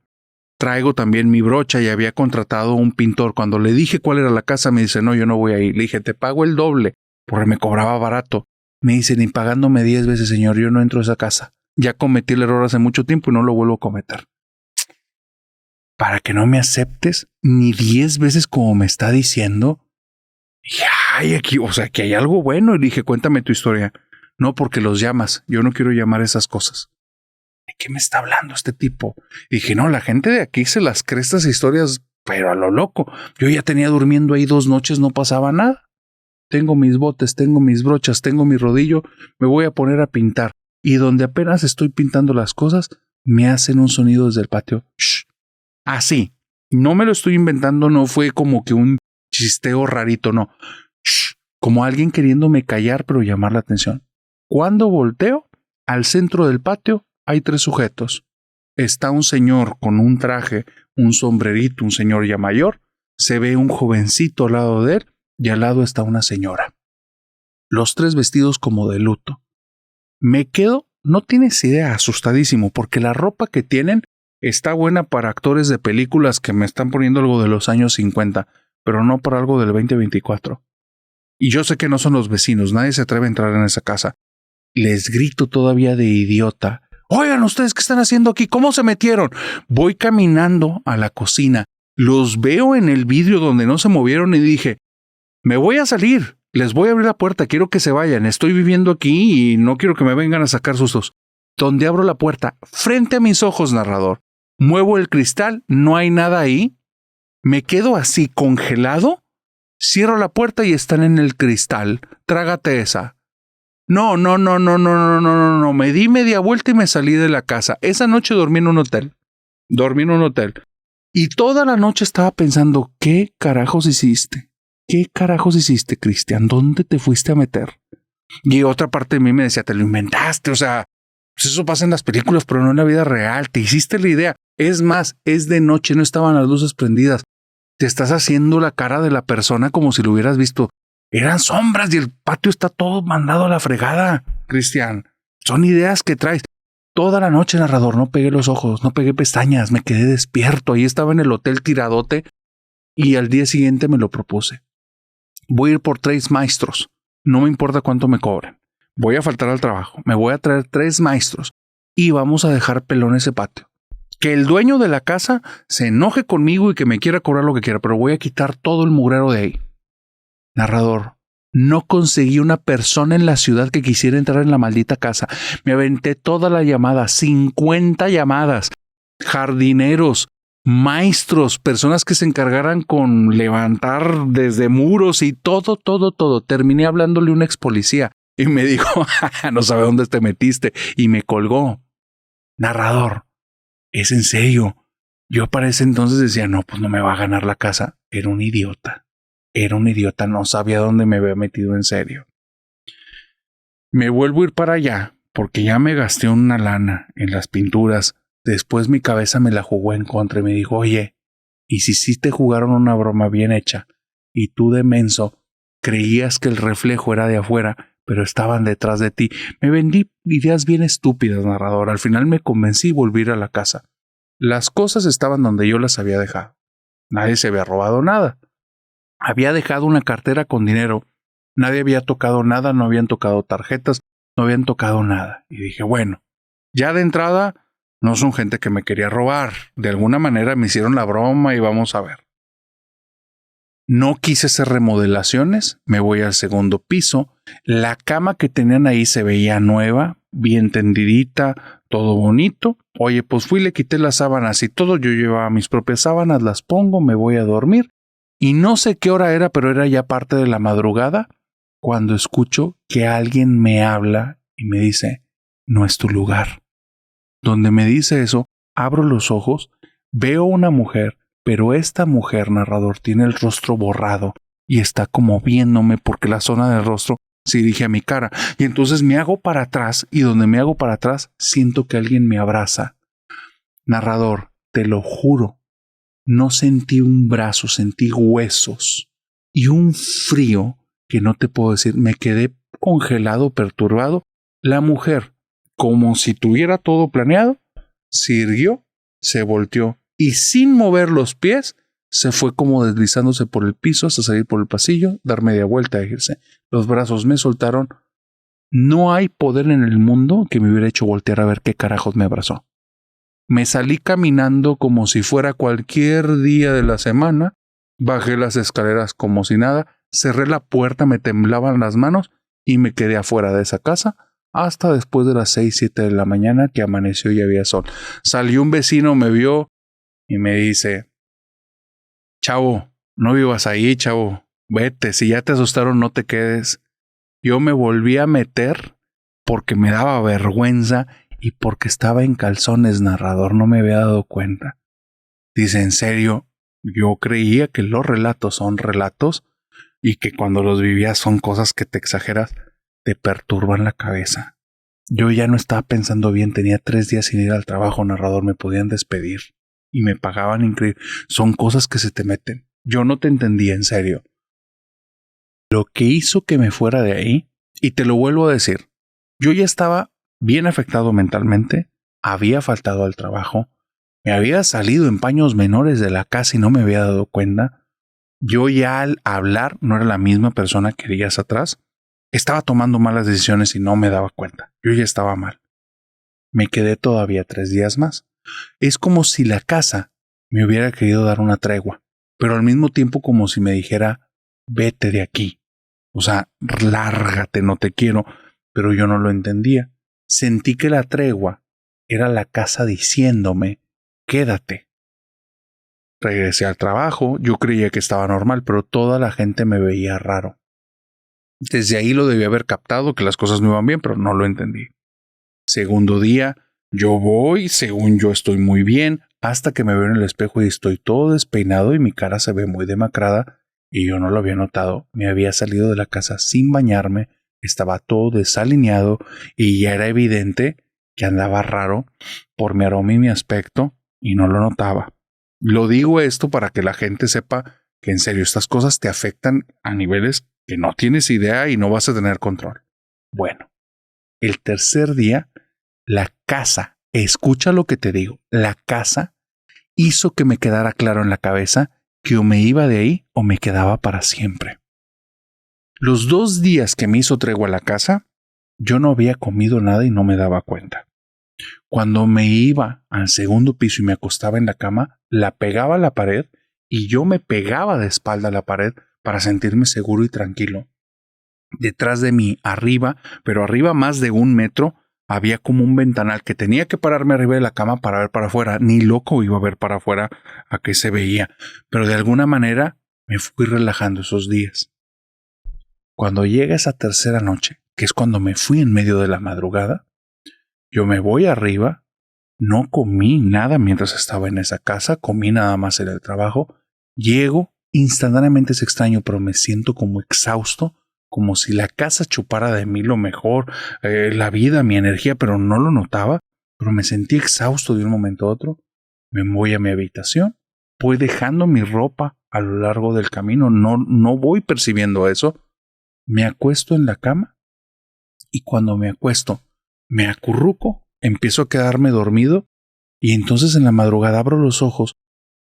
Traigo también mi brocha y había contratado un pintor. Cuando le dije cuál era la casa, me dice, no, yo no voy a ir. Le dije, te pago el doble porque me cobraba barato. Me dice, ni pagándome 10 veces, señor, yo no entro a esa casa. Ya cometí el error hace mucho tiempo y no lo vuelvo a cometer. Para que no me aceptes ni 10 veces como me está diciendo. Y ay, aquí, o sea, que hay algo bueno. Y le dije, cuéntame tu historia. No, porque los llamas. Yo no quiero llamar esas cosas. ¿De qué me está hablando este tipo? Y dije, no, la gente de aquí se las cree estas historias, pero a lo loco. Yo ya tenía durmiendo ahí 2 noches, no pasaba nada. Tengo mis botes, tengo mis brochas, tengo mi rodillo, me voy a poner a pintar. Y donde apenas estoy pintando las cosas, me hacen un sonido desde el patio. Shh. Así. No me lo estoy inventando, no fue como que un chisteo rarito, no. Shh. Como alguien queriéndome callar, pero llamar la atención. Cuando volteo, al centro del patio hay 3 sujetos. Está un señor con un traje, un sombrerito, un señor ya mayor. Se ve un jovencito al lado de él y al lado está una señora. Los 3 vestidos como de luto. Me quedo no tienes idea, asustadísimo, porque la ropa que tienen está buena para actores de películas que me están poniendo algo de los años 50, pero no para algo del 2024. Y yo sé que no son los vecinos, nadie se atreve a entrar en esa casa. Les grito todavía de idiota. Oigan, ¿ustedes qué están haciendo aquí? ¿Cómo se metieron? Voy caminando a la cocina. Los veo en el vidrio donde no se movieron y dije, me voy a salir. Les voy a abrir la puerta. Quiero que se vayan. Estoy viviendo aquí y no quiero que me vengan a sacar sustos. Donde abro la puerta, frente a mis ojos, narrador. Muevo el cristal. No hay nada ahí. Me quedo así congelado. Cierro la puerta y están en el cristal. Trágate esa. No. Me di media vuelta y me salí de la casa. Esa noche dormí en un hotel. Y toda la noche estaba pensando, ¿qué carajos hiciste? ¿Qué carajos hiciste, Cristian? ¿Dónde te fuiste a meter? Y otra parte de mí me decía, te lo inventaste, o sea, pues eso pasa en las películas, pero no en la vida real. Te hiciste la idea. Es más, es de noche, no estaban las luces prendidas. Te estás haciendo la cara de la persona como si lo hubieras visto. Eran sombras y el patio está todo mandado a la fregada, Cristian. Son ideas que traes. Toda la noche, narrador, no pegué los ojos, no pegué pestañas, me quedé despierto. Ahí estaba en el hotel tiradote y al día siguiente me lo propuse. Voy a ir por 3 maestros. No me importa cuánto me cobren. Voy a faltar al trabajo. Me voy a traer 3 maestros y vamos a dejar pelón ese patio. Que el dueño de la casa se enoje conmigo y que me quiera cobrar lo que quiera, pero voy a quitar todo el mugrero de ahí. Narrador, no conseguí una persona en la ciudad que quisiera entrar en la maldita casa. Me aventé toda la llamada, 50 llamadas, jardineros, maestros, personas que se encargaran con levantar desde muros y todo. Terminé hablándole a un ex policía y me dijo, no sabe dónde te metiste, y me colgó. Narrador, es en serio. Yo para ese entonces decía, no, pues no me va a ganar la casa. Era un idiota, no sabía dónde me había metido en serio. Me vuelvo a ir para allá porque ya me gasté una lana en las pinturas. Después mi cabeza me la jugó en contra y me dijo, oye, ¿y si sí te jugaron una broma bien hecha y tú de menso creías que el reflejo era de afuera, pero estaban detrás de ti? Me vendí ideas bien estúpidas, narrador. Al final me convencí y volví a ir a la casa. Las cosas estaban donde yo las había dejado. Nadie se había robado nada. Había dejado una cartera con dinero. Nadie había tocado nada, no habían tocado tarjetas, no habían tocado nada. Y dije, bueno, ya de entrada no son gente que me quería robar. De alguna manera me hicieron la broma y vamos a ver. No quise hacer remodelaciones, me voy al segundo piso. La cama que tenían ahí se veía nueva, bien tendidita, todo bonito. Oye, pues fui y le quité las sábanas y todo. Yo llevaba mis propias sábanas, las pongo, me voy a dormir. Y no sé qué hora era, pero era ya parte de la madrugada, cuando escucho que alguien me habla y me dice, no es tu lugar. Donde me dice eso, abro los ojos, veo una mujer, pero esta mujer, narrador, tiene el rostro borrado y está como viéndome porque la zona del rostro se dirige a mi cara. Y entonces me hago para atrás y donde me hago para atrás siento que alguien me abraza. Narrador, te lo juro. No sentí un brazo, sentí huesos y un frío que no te puedo decir. Me quedé congelado, perturbado. La mujer, como si tuviera todo planeado, se irguió, se volteó y sin mover los pies, se fue como deslizándose por el piso hasta salir por el pasillo, dar media vuelta e irse. Los brazos me soltaron. No hay poder en el mundo que me hubiera hecho voltear a ver qué carajos me abrazó. Me salí caminando como si fuera cualquier día de la semana, bajé las escaleras como si nada, cerré la puerta, me temblaban las manos y me quedé afuera de esa casa hasta después de las 6, 7 de la mañana que amaneció y había sol. Salió un vecino, me vio y me dice, chavo, no vivas ahí, chavo, vete, si ya te asustaron no te quedes. Yo me volví a meter porque me daba vergüenza y porque estaba en calzones, narrador, no me había dado cuenta. Dice, en serio, yo creía que los relatos son relatos y que cuando los vivías son cosas que te exageras, te perturban la cabeza. Yo ya no estaba pensando bien, tenía 3 días sin ir al trabajo, narrador, me podían despedir y me pagaban increíble. Son cosas que se te meten. Yo no te entendía, en serio. Lo que hizo que me fuera de ahí, y te lo vuelvo a decir, yo ya estaba bien afectado mentalmente, había faltado al trabajo, me había salido en paños menores de la casa y no me había dado cuenta. Yo ya al hablar no era la misma persona que días atrás. Estaba tomando malas decisiones y no me daba cuenta. Yo ya estaba mal. Me quedé todavía 3 días más. Es como si la casa me hubiera querido dar una tregua, pero al mismo tiempo como si me dijera, vete de aquí. O sea, lárgate, no te quiero. Pero yo no lo entendía. Sentí que la tregua era la casa diciéndome, quédate. Regresé al trabajo, yo creía que estaba normal, pero toda la gente me veía raro. Desde ahí lo debí haber captado, que las cosas no iban bien, pero no lo entendí. Segundo día, yo voy, según yo estoy muy bien, hasta que me veo en el espejo y estoy todo despeinado y mi cara se ve muy demacrada y yo no lo había notado. Me había salido de la casa sin bañarme, estaba todo desalineado y ya era evidente que andaba raro por mi aroma y mi aspecto y no lo notaba. Lo digo esto para que la gente sepa que en serio estas cosas te afectan a niveles que no tienes idea y no vas a tener control. Bueno, el tercer día, la casa, escucha lo que te digo, la casa hizo que me quedara claro en la cabeza que o me iba de ahí o me quedaba para siempre. Los 2 días que me hizo tregua a la casa, yo no había comido nada y no me daba cuenta. Cuando me iba al segundo piso y me acostaba en la cama, la pegaba a la pared y yo me pegaba de espalda a la pared para sentirme seguro y tranquilo. Detrás de mí, arriba, pero arriba más de 1 metro, había como un ventanal que tenía que pararme arriba de la cama para ver para afuera. Ni loco iba a ver para afuera a qué se veía, pero de alguna manera me fui relajando esos días. Cuando llega esa tercera noche, que es cuando me fui en medio de la madrugada, yo me voy arriba, no comí nada mientras estaba en esa casa, comí nada más en el trabajo, llego, instantáneamente es extraño, pero me siento como exhausto, como si la casa chupara de mí lo mejor, la vida, mi energía, pero no lo notaba, pero me sentí exhausto de un momento a otro, me voy a mi habitación, voy dejando mi ropa a lo largo del camino, no voy percibiendo eso, me acuesto en la cama y cuando me acuesto, me acurruco, empiezo a quedarme dormido y entonces en la madrugada abro los ojos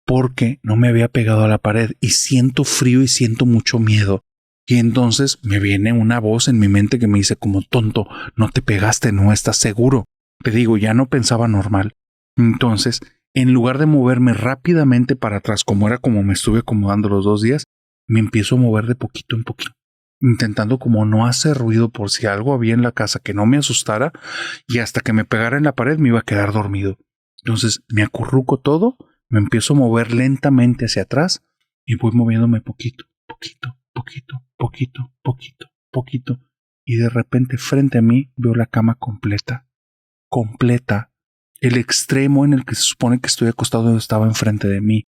porque no me había pegado a la pared y siento frío y siento mucho miedo. Y entonces me viene una voz en mi mente que me dice como tonto, no te pegaste, no estás seguro. Te digo, ya no pensaba normal. Entonces, en lugar de moverme rápidamente para atrás, como era como me estuve acomodando los 2 días, me empiezo a mover de poquito en poquito, intentando como no hacer ruido por si algo había en la casa que no me asustara y hasta que me pegara en la pared me iba a quedar dormido. Entonces me acurruco todo, me empiezo a mover lentamente hacia atrás y voy moviéndome poquito, poquito, poquito, poquito, poquito, poquito y de repente frente a mí veo la cama completa, completa. El extremo en el que se supone que estoy acostado estaba enfrente de mí.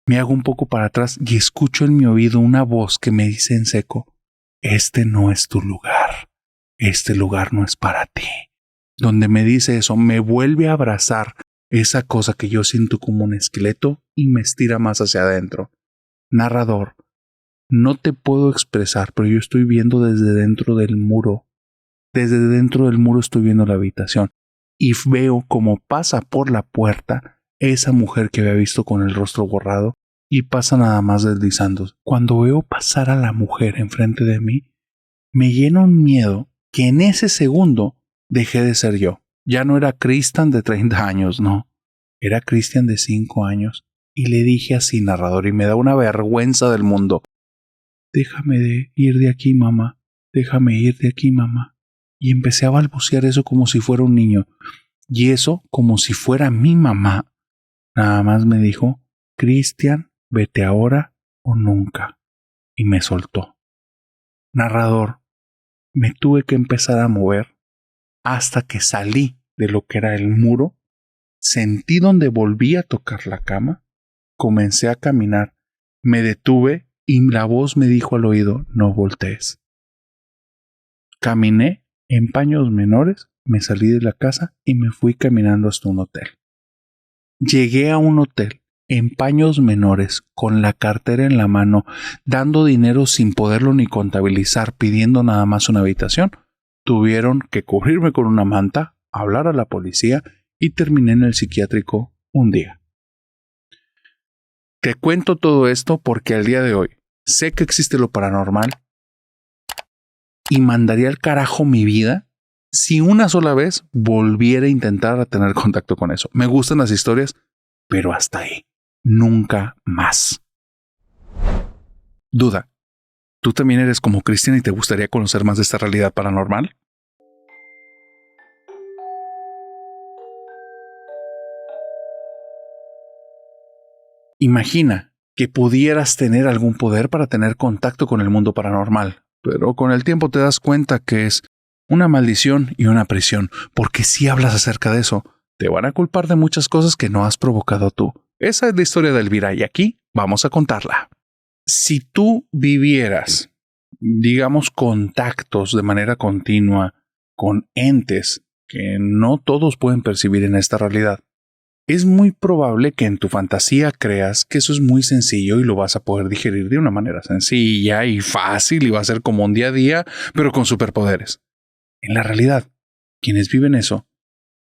Me hago un poco para atrás y escucho en mi oído una voz que me dice en seco, este no es tu lugar, este lugar no es para ti. Donde me dice eso, me vuelve a abrazar esa cosa que yo siento como un esqueleto y me estira más hacia adentro. Narrador, no te puedo expresar, pero yo estoy viendo desde dentro del muro. Desde dentro del muro estoy viendo la habitación y veo cómo pasa por la puerta esa mujer que había visto con el rostro borrado y pasa nada más deslizando. Cuando veo pasar a la mujer enfrente de mí, me llena un miedo que en ese segundo dejé de ser yo. Ya no era Cristian de 30 años, no. Era Cristian de 5 años. Y le dije así, narrador, y me da una vergüenza del mundo. Déjame ir de aquí, mamá. Déjame ir de aquí, mamá. Y empecé a balbucear eso como si fuera un niño. Y eso como si fuera mi mamá. Nada más me dijo, Cristian, vete ahora o nunca. Y me soltó. Narrador, me tuve que empezar a mover hasta que salí de lo que era el muro, sentí donde volví a tocar la cama, comencé a caminar, me detuve y la voz me dijo al oído, no voltees. Caminé en paños menores, me salí de la casa y me fui caminando hasta un hotel. Llegué a un hotel en paños menores, con la cartera en la mano, dando dinero sin poderlo ni contabilizar, pidiendo nada más una habitación. Tuvieron que cubrirme con una manta, hablar a la policía y terminé en el psiquiátrico un día. Te cuento todo esto porque al día de hoy sé que existe lo paranormal y mandaría al carajo mi vida si una sola vez volviera a intentar a tener contacto con eso. Me gustan las historias, pero hasta ahí. Nunca más. Duda, ¿tú también eres como Cristian y te gustaría conocer más de esta realidad paranormal? Imagina que pudieras tener algún poder para tener contacto con el mundo paranormal, pero con el tiempo te das cuenta que es una maldición y una prisión, porque si hablas acerca de eso, te van a culpar de muchas cosas que no has provocado tú. Esa es la historia de Elvira y aquí vamos a contarla. Si tú vivieras, digamos, contactos de manera continua con entes que no todos pueden percibir en esta realidad, es muy probable que en tu fantasía creas que eso es muy sencillo y lo vas a poder digerir de una manera sencilla y fácil y va a ser como un día a día, pero con superpoderes. En la realidad, quienes viven eso,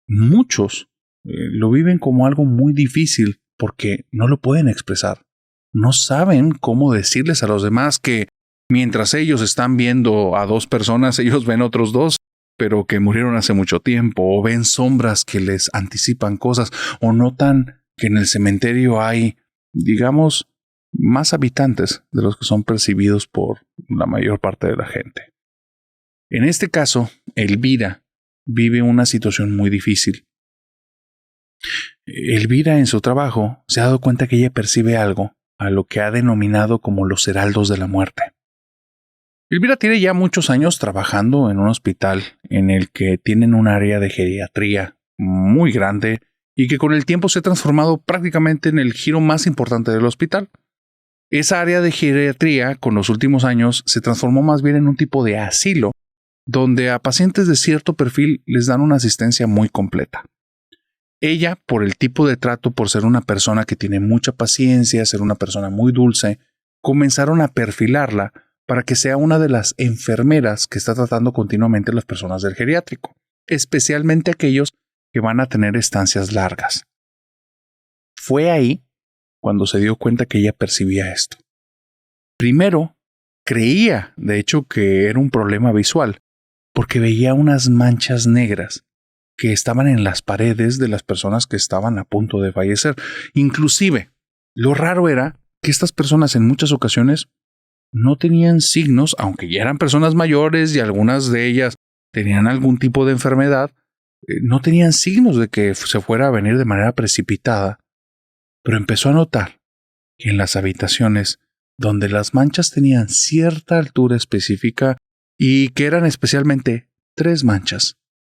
muchos lo viven como algo muy difícil porque no lo pueden expresar. No saben cómo decirles a los demás que mientras ellos están viendo a dos personas, ellos ven otros dos, pero que murieron hace mucho tiempo, o ven sombras que les anticipan cosas, o notan que en el cementerio hay, digamos, más habitantes de los que son percibidos por la mayor parte de la gente. En este caso, Elvira vive una situación muy difícil. Elvira en su trabajo se ha dado cuenta que ella percibe algo a lo que ha denominado como los heraldos de la muerte. Elvira tiene ya muchos años trabajando en un hospital en el que tienen un área de geriatría muy grande y que con el tiempo se ha transformado prácticamente en el giro más importante del hospital. Esa área de geriatría con los últimos años se transformó más bien en un tipo de asilo donde a pacientes de cierto perfil les dan una asistencia muy completa. Ella, por el tipo de trato, por ser una persona que tiene mucha paciencia, ser una persona muy dulce, comenzaron a perfilarla para que sea una de las enfermeras que está tratando continuamente a las personas del geriátrico, especialmente aquellos que van a tener estancias largas. Fue ahí cuando se dio cuenta que ella percibía esto. Primero, creía, de hecho, que era un problema visual, porque veía unas manchas negras que estaban en las paredes de las personas que estaban a punto de fallecer. Inclusive, lo raro era que estas personas en muchas ocasiones no tenían signos, aunque ya eran personas mayores y algunas de ellas tenían algún tipo de enfermedad, no tenían signos de que se fuera a venir de manera precipitada, pero empezó a notar que en las habitaciones donde las manchas tenían cierta altura específica y que eran especialmente 3 manchas,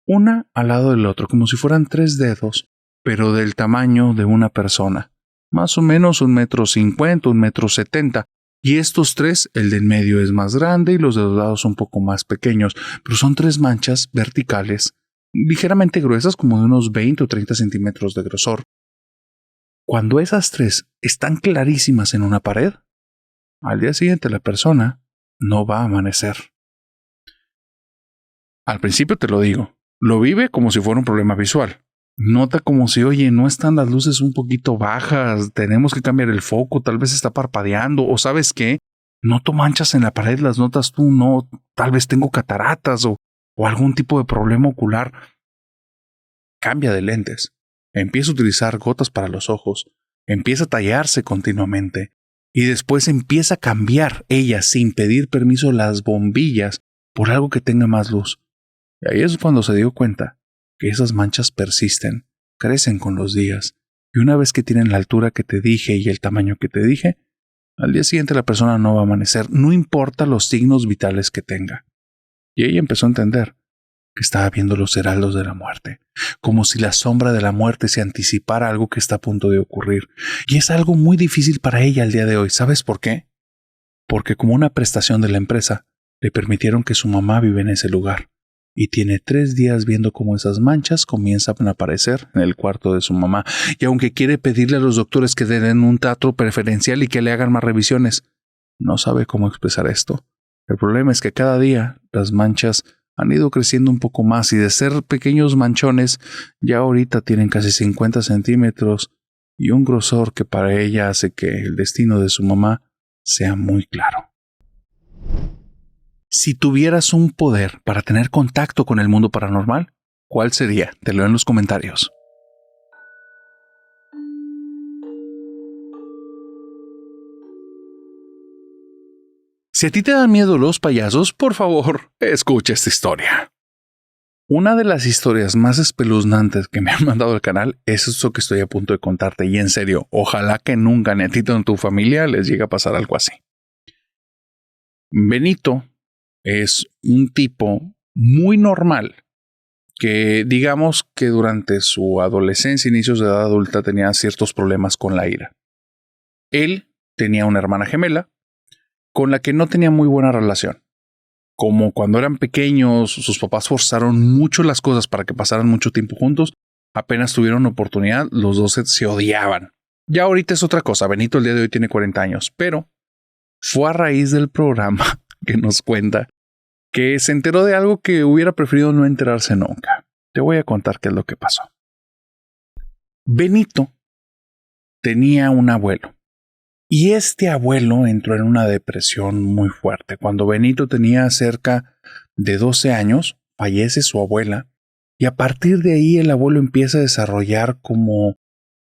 una al lado del otro, como si fueran 3 dedos, pero del tamaño de una persona, más o menos 1,50 m, 1,70 m. Y estos 3, el de en medio es más grande y los de los lados un poco más pequeños, pero son 3 manchas verticales, ligeramente gruesas, como de unos 20 o 30 centímetros de grosor. Cuando esas 3 están clarísimas en una pared, al día siguiente la persona no va a amanecer. Al principio te lo digo, lo vive como si fuera un problema visual. Nota como si, oye, no están las luces un poquito bajas, tenemos que cambiar el foco, tal vez está parpadeando, o ¿sabes qué? Noto manchas en la pared, las notas tú, no, tal vez tengo cataratas o algún tipo de problema ocular. Cambia de lentes, empieza a utilizar gotas para los ojos, empieza a tallarse continuamente y después empieza a cambiar ella sin pedir permiso las bombillas por algo que tenga más luz. Y ahí es cuando se dio cuenta que esas manchas persisten, crecen con los días, y una vez que tienen la altura que te dije y el tamaño que te dije, al día siguiente la persona no va a amanecer, no importa los signos vitales que tenga. Y ella empezó a entender que estaba viendo los heraldos de la muerte, como si la sombra de la muerte se anticipara algo que está a punto de ocurrir. Y es algo muy difícil para ella al día de hoy. ¿Sabes por qué? Porque como una prestación de la empresa, le permitieron que su mamá vive en ese lugar. Y tiene 3 días viendo cómo esas manchas comienzan a aparecer en el cuarto de su mamá. Y aunque quiere pedirle a los doctores que den un trato preferencial y que le hagan más revisiones, no sabe cómo expresar esto. El problema es que cada día las manchas han ido creciendo un poco más y de ser pequeños manchones, ya ahorita tienen casi 50 centímetros y un grosor que para ella hace que el destino de su mamá sea muy claro. Si tuvieras un poder para tener contacto con el mundo paranormal, ¿cuál sería? Te leo en los comentarios. Si a ti te dan miedo los payasos, por favor, escucha esta historia. Una de las historias más espeluznantes que me han mandado al canal es esto que estoy a punto de contarte. Y en serio, ojalá que nunca ni a ti ni a tu familia les llegue a pasar algo así. Benito es un tipo muy normal que digamos que durante su adolescencia e inicios de edad adulta tenía ciertos problemas con la ira. Él tenía una hermana gemela con la que no tenía muy buena relación. Como cuando eran pequeños, sus papás forzaron mucho las cosas para que pasaran mucho tiempo juntos, apenas tuvieron oportunidad, los dos se odiaban. Ya ahorita es otra cosa, Benito el día de hoy tiene 40 años, pero fue a raíz del programa que nos cuenta que se enteró de algo que hubiera preferido no enterarse nunca. Te voy a contar qué es lo que pasó. Benito tenía un abuelo. Y este abuelo entró en una depresión muy fuerte. Cuando Benito tenía cerca de 12 años, fallece su abuela y a partir de ahí el abuelo empieza a desarrollar como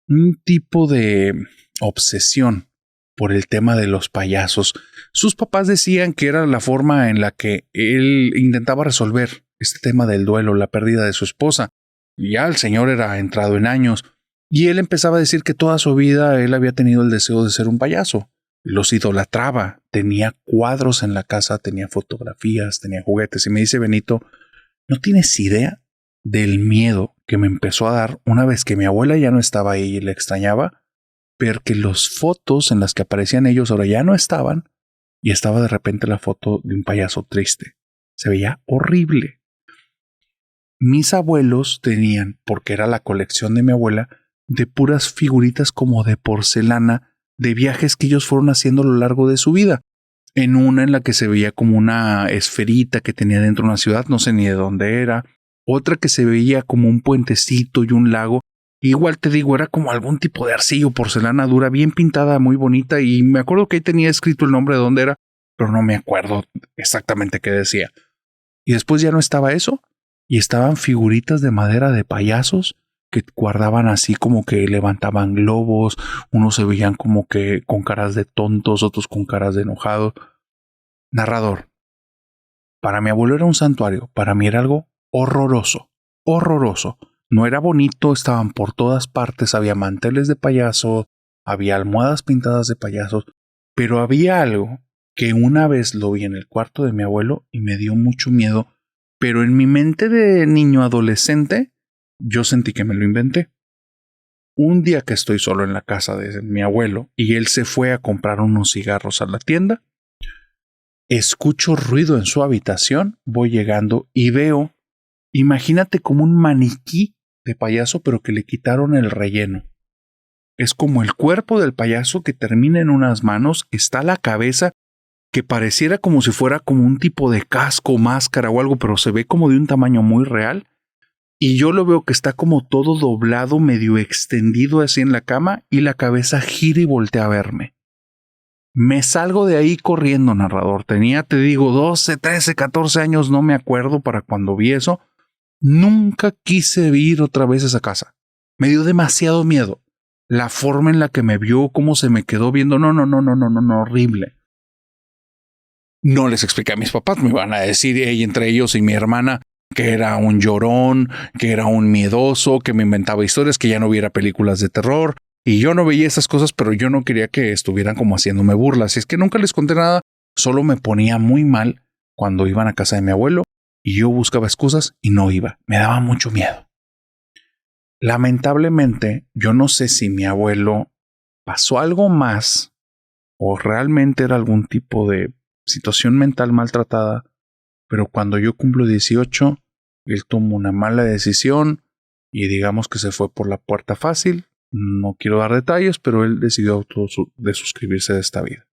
un tipo de obsesión por el tema de los payasos. Sus papás decían que era la forma en la que él intentaba resolver este tema del duelo, la pérdida de su esposa. Y ya el señor era entrado en años. Y él empezaba a decir que toda su vida él había tenido el deseo de ser un payaso. Los idolatraba. Tenía cuadros en la casa, tenía fotografías, tenía juguetes. Y me dice Benito, ¿no tienes idea del miedo que me empezó a dar una vez que mi abuela ya no estaba ahí y le extrañaba? Ver que las fotos en las que aparecían ellos ahora ya no estaban y estaba de repente la foto de un payaso triste. Se veía horrible. Mis abuelos tenían, porque era la colección de mi abuela, de puras figuritas como de porcelana de viajes que ellos fueron haciendo a lo largo de su vida. En una en la que se veía como una esferita que tenía dentro de una ciudad, no sé ni de dónde era. Otra que se veía como un puentecito y un lago. Igual te digo, era como algún tipo de arcilla o porcelana dura, bien pintada, muy bonita. Y me acuerdo que ahí tenía escrito el nombre de dónde era, pero no me acuerdo exactamente qué decía. Y después ya no estaba eso. Y estaban figuritas de madera de payasos que guardaban así como que levantaban globos, unos se veían como que con caras de tontos, otros con caras de enojados. Narrador. Para mi abuelo era un santuario, para mí era algo horroroso, horroroso. No era bonito, estaban por todas partes, había manteles de payaso, había almohadas pintadas de payasos, pero había algo que una vez lo vi en el cuarto de mi abuelo y me dio mucho miedo, pero en mi mente de niño adolescente, yo sentí que me lo inventé. Un día que estoy solo en la casa de mi abuelo y él se fue a comprar unos cigarros a la tienda, escucho ruido en su habitación, voy llegando y veo, imagínate como un maniquí de payaso pero que le quitaron el relleno. Es como el cuerpo del payaso que termina en unas manos, está la cabeza que pareciera como si fuera como un tipo de casco, máscara o algo, pero se ve como de un tamaño muy real. Y yo lo veo que está como todo doblado, medio extendido así en la cama y la cabeza gira y voltea a verme. Me salgo de ahí corriendo, narrador. Tenía, te digo, 12, 13, 14 años, no me acuerdo para cuando vi eso. Nunca quise ir otra vez a esa casa. Me dio demasiado miedo. La forma en la que me vio, cómo se me quedó viendo, no, horrible. No les expliqué a mis papás, me iban a decir, entre ellos y mi hermana, que era un llorón, que era un miedoso, que me inventaba historias, que ya no hubiera películas de terror. Y yo no veía esas cosas, pero yo no quería que estuvieran como haciéndome burlas. Y es que nunca les conté nada, solo me ponía muy mal cuando iban a casa de mi abuelo y yo buscaba excusas y no iba. Me daba mucho miedo. Lamentablemente, yo no sé si mi abuelo pasó algo más o realmente era algún tipo de situación mental maltratada, pero cuando yo cumplo 18, él tomó una mala decisión y digamos que se fue por la puerta fácil. No quiero dar detalles, pero él decidió desuscribirse de esta vida.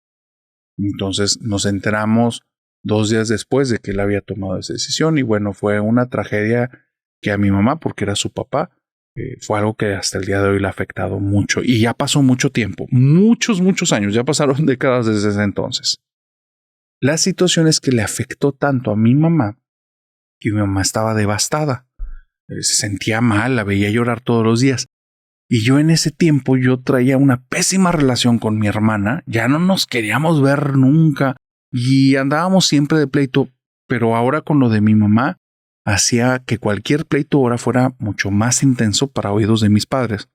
Entonces nos enteramos 2 días después de que él había tomado esa decisión. Y bueno, fue una tragedia que a mi mamá, porque era su papá, fue algo que hasta el día de hoy le ha afectado mucho. Y ya pasó mucho tiempo, muchos años, ya pasaron décadas desde ese entonces. La situación es que le afectó tanto a mi mamá que mi mamá estaba devastada. Se sentía mal, la veía llorar todos los días. Y yo en ese tiempo yo traía una pésima relación con mi hermana, ya no nos queríamos ver nunca y andábamos siempre de pleito, pero ahora con lo de mi mamá hacía que cualquier pleito ahora fuera mucho más intenso para oídos de mis padres.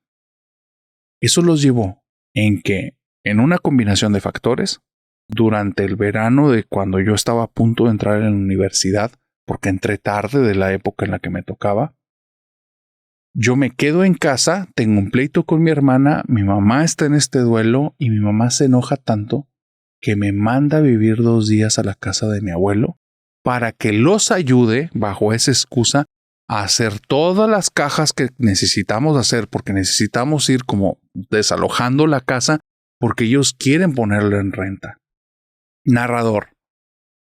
Eso los llevó en que, en una combinación de factores, durante el verano de cuando yo estaba a punto de entrar en la universidad, porque entré tarde de la época en la que me tocaba, yo me quedo en casa, tengo un pleito con mi hermana, mi mamá está en este duelo y mi mamá se enoja tanto que me manda a vivir 2 días a la casa de mi abuelo para que los ayude, bajo esa excusa, a hacer todas las cajas que necesitamos hacer, porque necesitamos ir como desalojando la casa porque ellos quieren ponerla en renta. Narrador,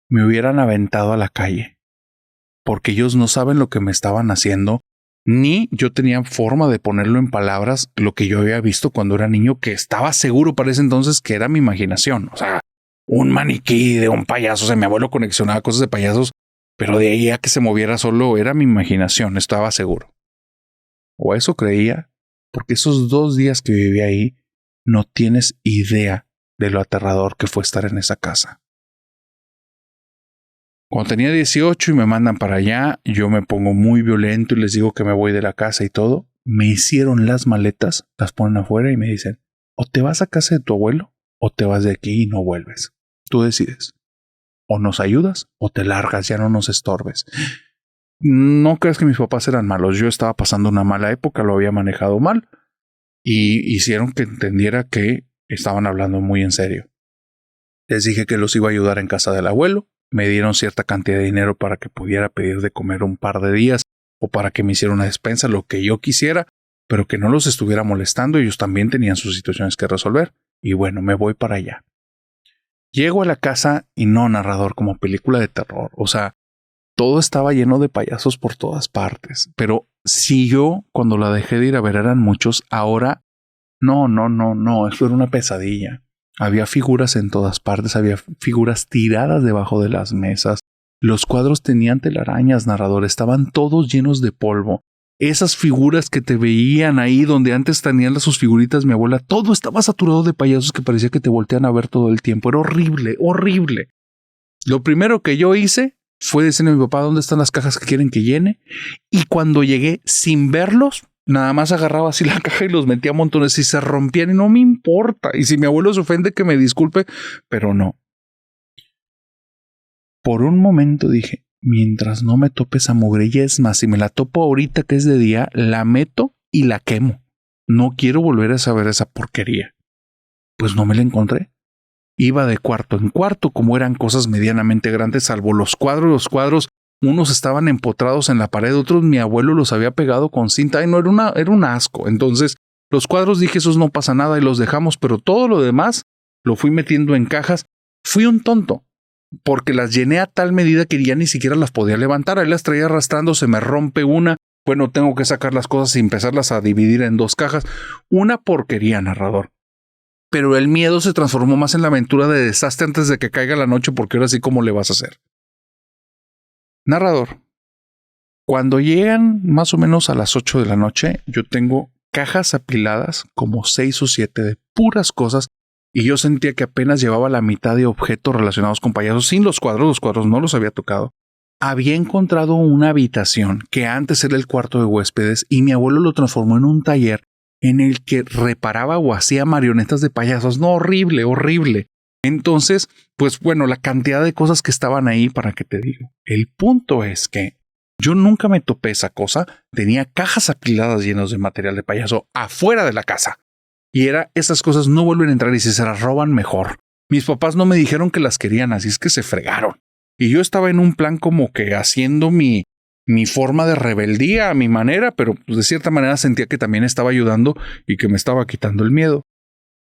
me hubieran aventado a la calle porque ellos no saben lo que me estaban haciendo, ni yo tenía forma de ponerlo en palabras lo que yo había visto cuando era niño, que estaba seguro para ese entonces que era mi imaginación. O sea, un maniquí de un payaso, o sea, mi abuelo conexionaba cosas de payasos, pero de ahí a que se moviera solo era mi imaginación, estaba seguro. O eso creía, porque esos 2 días que viví ahí, no tienes idea de lo aterrador que fue estar en esa casa. Cuando tenía 18 y me mandan para allá, yo me pongo muy violento y les digo que me voy de la casa y todo. Me hicieron las maletas, las ponen afuera y me dicen, o te vas a casa de tu abuelo o te vas de aquí y no vuelves. Tú decides. O nos ayudas o te largas, ya no nos estorbes. No creas que mis papás eran malos. Yo estaba pasando una mala época, lo había manejado mal y hicieron que entendiera que estaban hablando muy en serio. Les dije que los iba a ayudar en casa del abuelo. Me dieron cierta cantidad de dinero para que pudiera pedir de comer un par de días o para que me hiciera una despensa, lo que yo quisiera, pero que no los estuviera molestando. Ellos también tenían sus situaciones que resolver. Y bueno, me voy para allá. Llego a la casa y no, narrador, como película de terror. O sea, todo estaba lleno de payasos por todas partes. Pero si yo, cuando la dejé de ir a ver, eran muchos, ahora no. Eso era una pesadilla. Había figuras en todas partes, había figuras tiradas debajo de las mesas. Los cuadros tenían telarañas, narrador, estaban todos llenos de polvo. Esas figuras que te veían ahí donde antes tenían sus figuritas mi abuela, todo estaba saturado de payasos que parecía que te voltean a ver todo el tiempo. Era horrible, horrible. Lo primero que yo hice fue decirle a mi papá dónde están las cajas que quieren que llene. Y cuando llegué sin verlos, nada más agarraba así la caja y los metía a montones y se rompían y no me importa. Y si mi abuelo se ofende, que me disculpe, pero no. Por un momento dije, mientras no me tope esa mugre, y es más, si me la topo ahorita que es de día, la meto y la quemo. No quiero volver a saber esa porquería. Pues no me la encontré. Iba de cuarto en cuarto, como eran cosas medianamente grandes, salvo los cuadros, unos estaban empotrados en la pared, otros mi abuelo los había pegado con cinta y no era un asco. Entonces, los cuadros dije, esos no pasa nada y los dejamos, pero todo lo demás lo fui metiendo en cajas. Fui un tonto, porque las llené a tal medida que ya ni siquiera las podía levantar. Ahí las traía arrastrando, se me rompe una. Bueno, tengo que sacar las cosas y empezarlas a dividir en 2 cajas. Una porquería, narrador. Pero el miedo se transformó más en la aventura de desastre antes de que caiga la noche, porque ahora sí, ¿cómo le vas a hacer? Narrador, cuando llegan más o menos a las 8 de la noche, yo tengo cajas apiladas como 6 o 7 de puras cosas y yo sentía que apenas llevaba la mitad de objetos relacionados con payasos sin los cuadros no los había tocado. Había encontrado una habitación que antes era el cuarto de huéspedes y mi abuelo lo transformó en un taller en el que reparaba o hacía marionetas de payasos. No, horrible, horrible. Entonces, pues bueno, la cantidad de cosas que estaban ahí, ¿para qué te digo? El punto es que yo nunca me topé esa cosa. Tenía cajas apiladas llenas de material de payaso afuera de la casa. Y esas cosas no vuelven a entrar y si se las roban, mejor. Mis papás no me dijeron que las querían, así es que se fregaron. Y yo estaba en un plan como que haciendo mi forma de rebeldía a mi manera, pero pues de cierta manera sentía que también estaba ayudando y que me estaba quitando el miedo.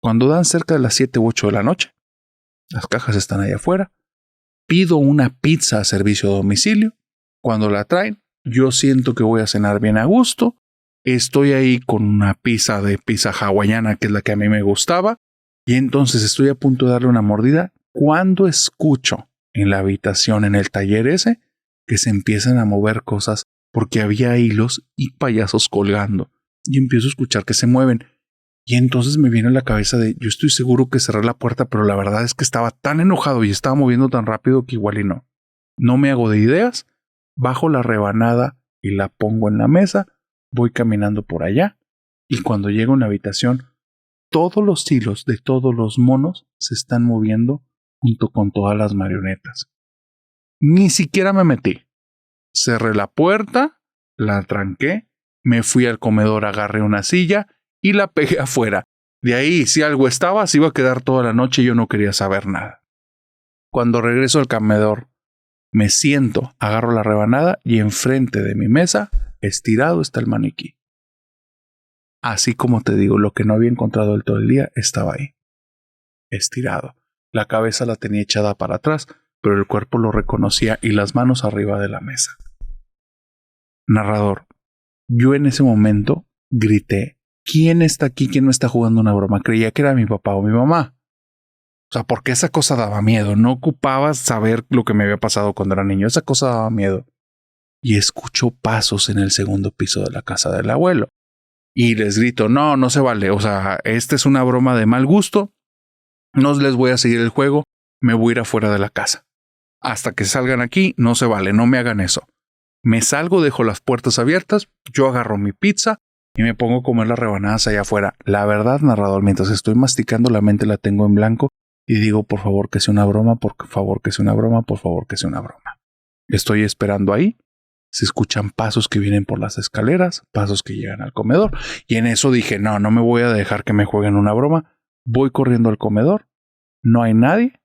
Cuando dan cerca de las 7 u 8 de la noche, las cajas están allá afuera. pido una pizza a servicio a domicilio. Cuando la traen, yo siento que voy a cenar bien a gusto. Estoy ahí con una pizza de pizza hawaiana, que es la que a mí me gustaba, y entonces estoy a punto de darle una mordida cuando escucho en la habitación, en el taller ese, que se empiezan a mover cosas porque había hilos y payasos colgando, y empiezo a escuchar que se mueven. Y entonces me viene a la cabeza de, yo estoy seguro que cerré la puerta, pero la verdad es que estaba tan enojado y estaba moviendo tan rápido que igual y no. No me hago de ideas, bajo la rebanada y la pongo en la mesa, voy caminando por allá, y cuando llego a una habitación, todos los hilos de todos los monos se están moviendo junto con todas las marionetas. Ni siquiera me metí. Cerré la puerta, la tranqué, me fui al comedor, agarré una silla y la pegué afuera. De ahí, si algo estaba, se iba a quedar toda la noche y yo no quería saber nada. Cuando regreso al comedor, me siento, agarro la rebanada y enfrente de mi mesa, estirado, está el maniquí. Así como te digo, lo que no había encontrado en todo el día estaba ahí, estirado. La cabeza la tenía echada para atrás, pero el cuerpo lo reconocía y las manos arriba de la mesa. Narrador, yo en ese momento grité, ¿quién está aquí? ¿Quién me está jugando una broma? Creía que era mi papá o mi mamá. O sea, porque esa cosa daba miedo. No ocupaba saber lo que me había pasado cuando era niño. Esa cosa daba miedo. Y escucho pasos en el segundo piso de la casa del abuelo. Y les grito, no se vale. O sea, esta es una broma de mal gusto. No les voy a seguir el juego. Me voy a ir afuera de la casa. Hasta que salgan aquí, no se vale. No me hagan eso. Me salgo, dejo las puertas abiertas. Yo agarro mi pizza y me pongo a comer las rebanadas allá afuera. La verdad, narrador, mientras estoy masticando, la mente la tengo en blanco. Y digo, por favor que sea una broma, por favor que sea una broma, por favor que sea una broma. Estoy esperando ahí. Se escuchan pasos que vienen por las escaleras, pasos que llegan al comedor. Y en eso dije, no me voy a dejar que me jueguen una broma. Voy corriendo al comedor. No hay nadie.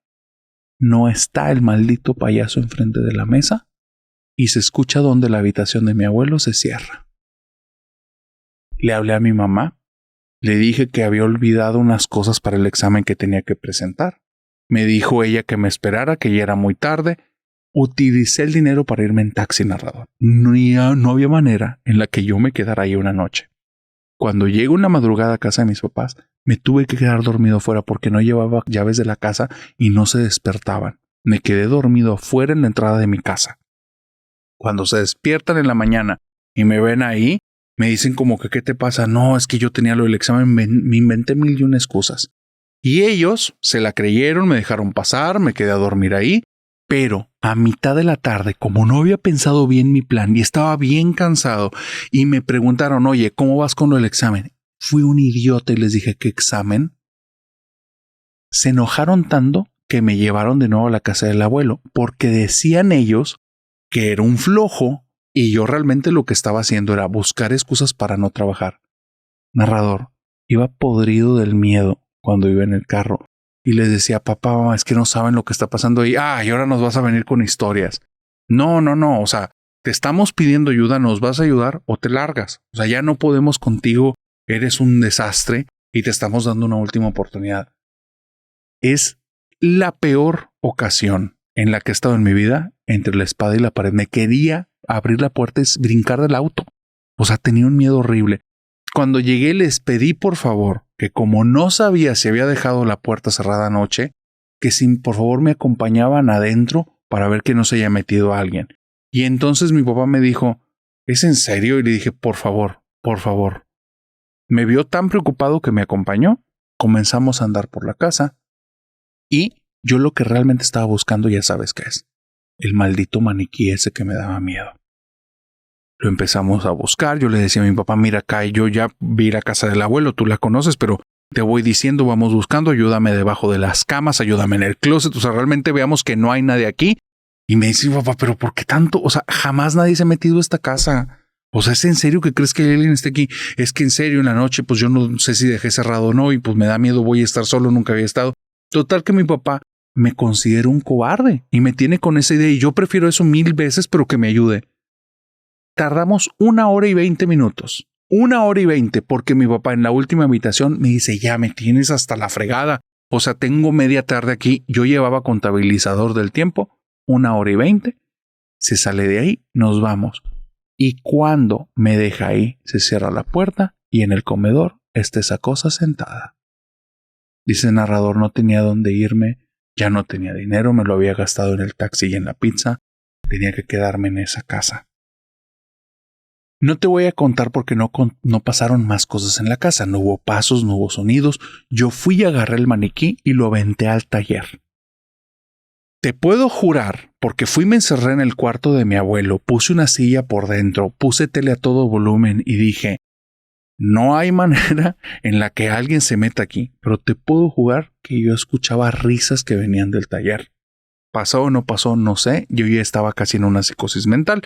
No está el maldito payaso enfrente de la mesa. Y se escucha donde la habitación de mi abuelo se cierra. Le hablé a mi mamá. Le dije que había olvidado unas cosas para el examen que tenía que presentar. Me dijo ella que me esperara, que ya era muy tarde. Utilicé el dinero para irme en taxi, narrador. No había manera en la que yo me quedara ahí una noche. Cuando llego una madrugada a casa de mis papás, me tuve que quedar dormido afuera porque no llevaba llaves de la casa y no se despertaban. Me quedé dormido afuera en la entrada de mi casa. Cuando se despiertan en la mañana y me ven ahí, me dicen como que ¿qué te pasa? No, es que yo tenía lo del examen, me inventé 1001 excusas. Y ellos se la creyeron, me dejaron pasar, me quedé a dormir ahí. Pero a mitad de la tarde, como no había pensado bien mi plan y estaba bien cansado, y me preguntaron, oye, ¿cómo vas con el examen? Fui un idiota y les dije, ¿qué examen? Se enojaron tanto que me llevaron de nuevo a la casa del abuelo, porque decían ellos que era un flojo y yo realmente lo que estaba haciendo era buscar excusas para no trabajar. Narrador, iba podrido del miedo cuando iba en el carro. Y les decía, papá, mamá, es que no saben lo que está pasando ahí. Y ahora nos vas a venir con historias. No. O sea, te estamos pidiendo ayuda, ¿nos vas a ayudar o te largas? O sea, ya no podemos contigo, eres un desastre y te estamos dando una última oportunidad. Es la peor ocasión en la que he estado en mi vida entre la espada y la pared. Me quería abrir la puerta y brincar del auto. O sea, tenía un miedo horrible. Cuando llegué les pedí por favor que como no sabía si había dejado la puerta cerrada anoche, que si por favor me acompañaban adentro para ver que no se haya metido alguien. Y entonces mi papá me dijo, ¿es en serio? Y le dije, por favor. Me vio tan preocupado que me acompañó. Comenzamos a andar por la casa y yo lo que realmente estaba buscando ya sabes qué es. El maldito maniquí ese que me daba miedo. Lo empezamos a buscar, yo le decía a mi papá, mira acá, yo ya vi la casa del abuelo, tú la conoces, pero te voy diciendo, vamos buscando, ayúdame debajo de las camas, ayúdame en el closet, o sea, realmente veamos que no hay nadie aquí. Y me dice, papá, pero ¿por qué tanto? O sea, jamás nadie se ha metido a esta casa. O sea, ¿es en serio que crees que alguien esté aquí? Es que en serio, en la noche, pues yo no sé si dejé cerrado o no, y pues me da miedo, voy a estar solo, nunca había estado. Total que mi papá me considera un cobarde y me tiene con esa idea y yo prefiero eso 1000 veces, pero que me ayude. Tardamos 1 hora y 20 minutos. 1 hora y 20 porque mi papá en la última habitación me dice, ya me tienes hasta la fregada. O sea, tengo media tarde aquí. Yo llevaba contabilizador del tiempo 1:20, se sale de ahí, nos vamos. Y cuando me deja ahí, se cierra la puerta y en el comedor está esa cosa sentada. Dice el narrador, no tenía dónde irme, ya no tenía dinero, me lo había gastado en el taxi y en la pizza, tenía que quedarme en esa casa. No te voy a contar porque no pasaron más cosas en la casa, no hubo pasos, no hubo sonidos. Yo fui y agarré el maniquí y lo aventé al taller. Te puedo jurar, porque fui y me encerré en el cuarto de mi abuelo, puse una silla por dentro, puse tele a todo volumen y dije, no hay manera en la que alguien se meta aquí, pero te puedo jurar que yo escuchaba risas que venían del taller. ¿Pasó o no pasó? No sé, yo ya estaba casi en una psicosis mental.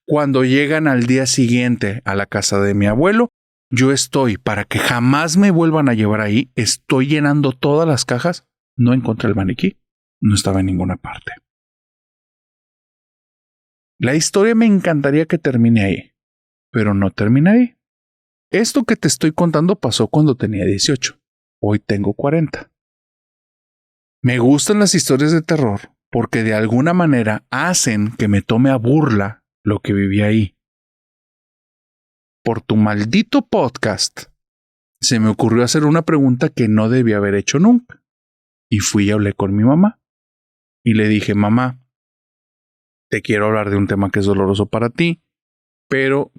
Cuando llegan al día siguiente a la casa de mi abuelo, yo estoy, para que jamás me vuelvan a llevar ahí, estoy llenando todas las cajas, no encontré el maniquí, no estaba en ninguna parte. La historia me encantaría que termine ahí, pero no termina ahí. Esto que te estoy contando pasó cuando tenía 18, hoy tengo 40. Me gustan las historias de terror porque de alguna manera hacen que me tome a burla lo que viví ahí. Por tu maldito podcast, se me ocurrió hacer una pregunta que no debía haber hecho nunca. Y fui y hablé con mi mamá. Y le dije, mamá, te quiero hablar de un tema que es doloroso para ti, pero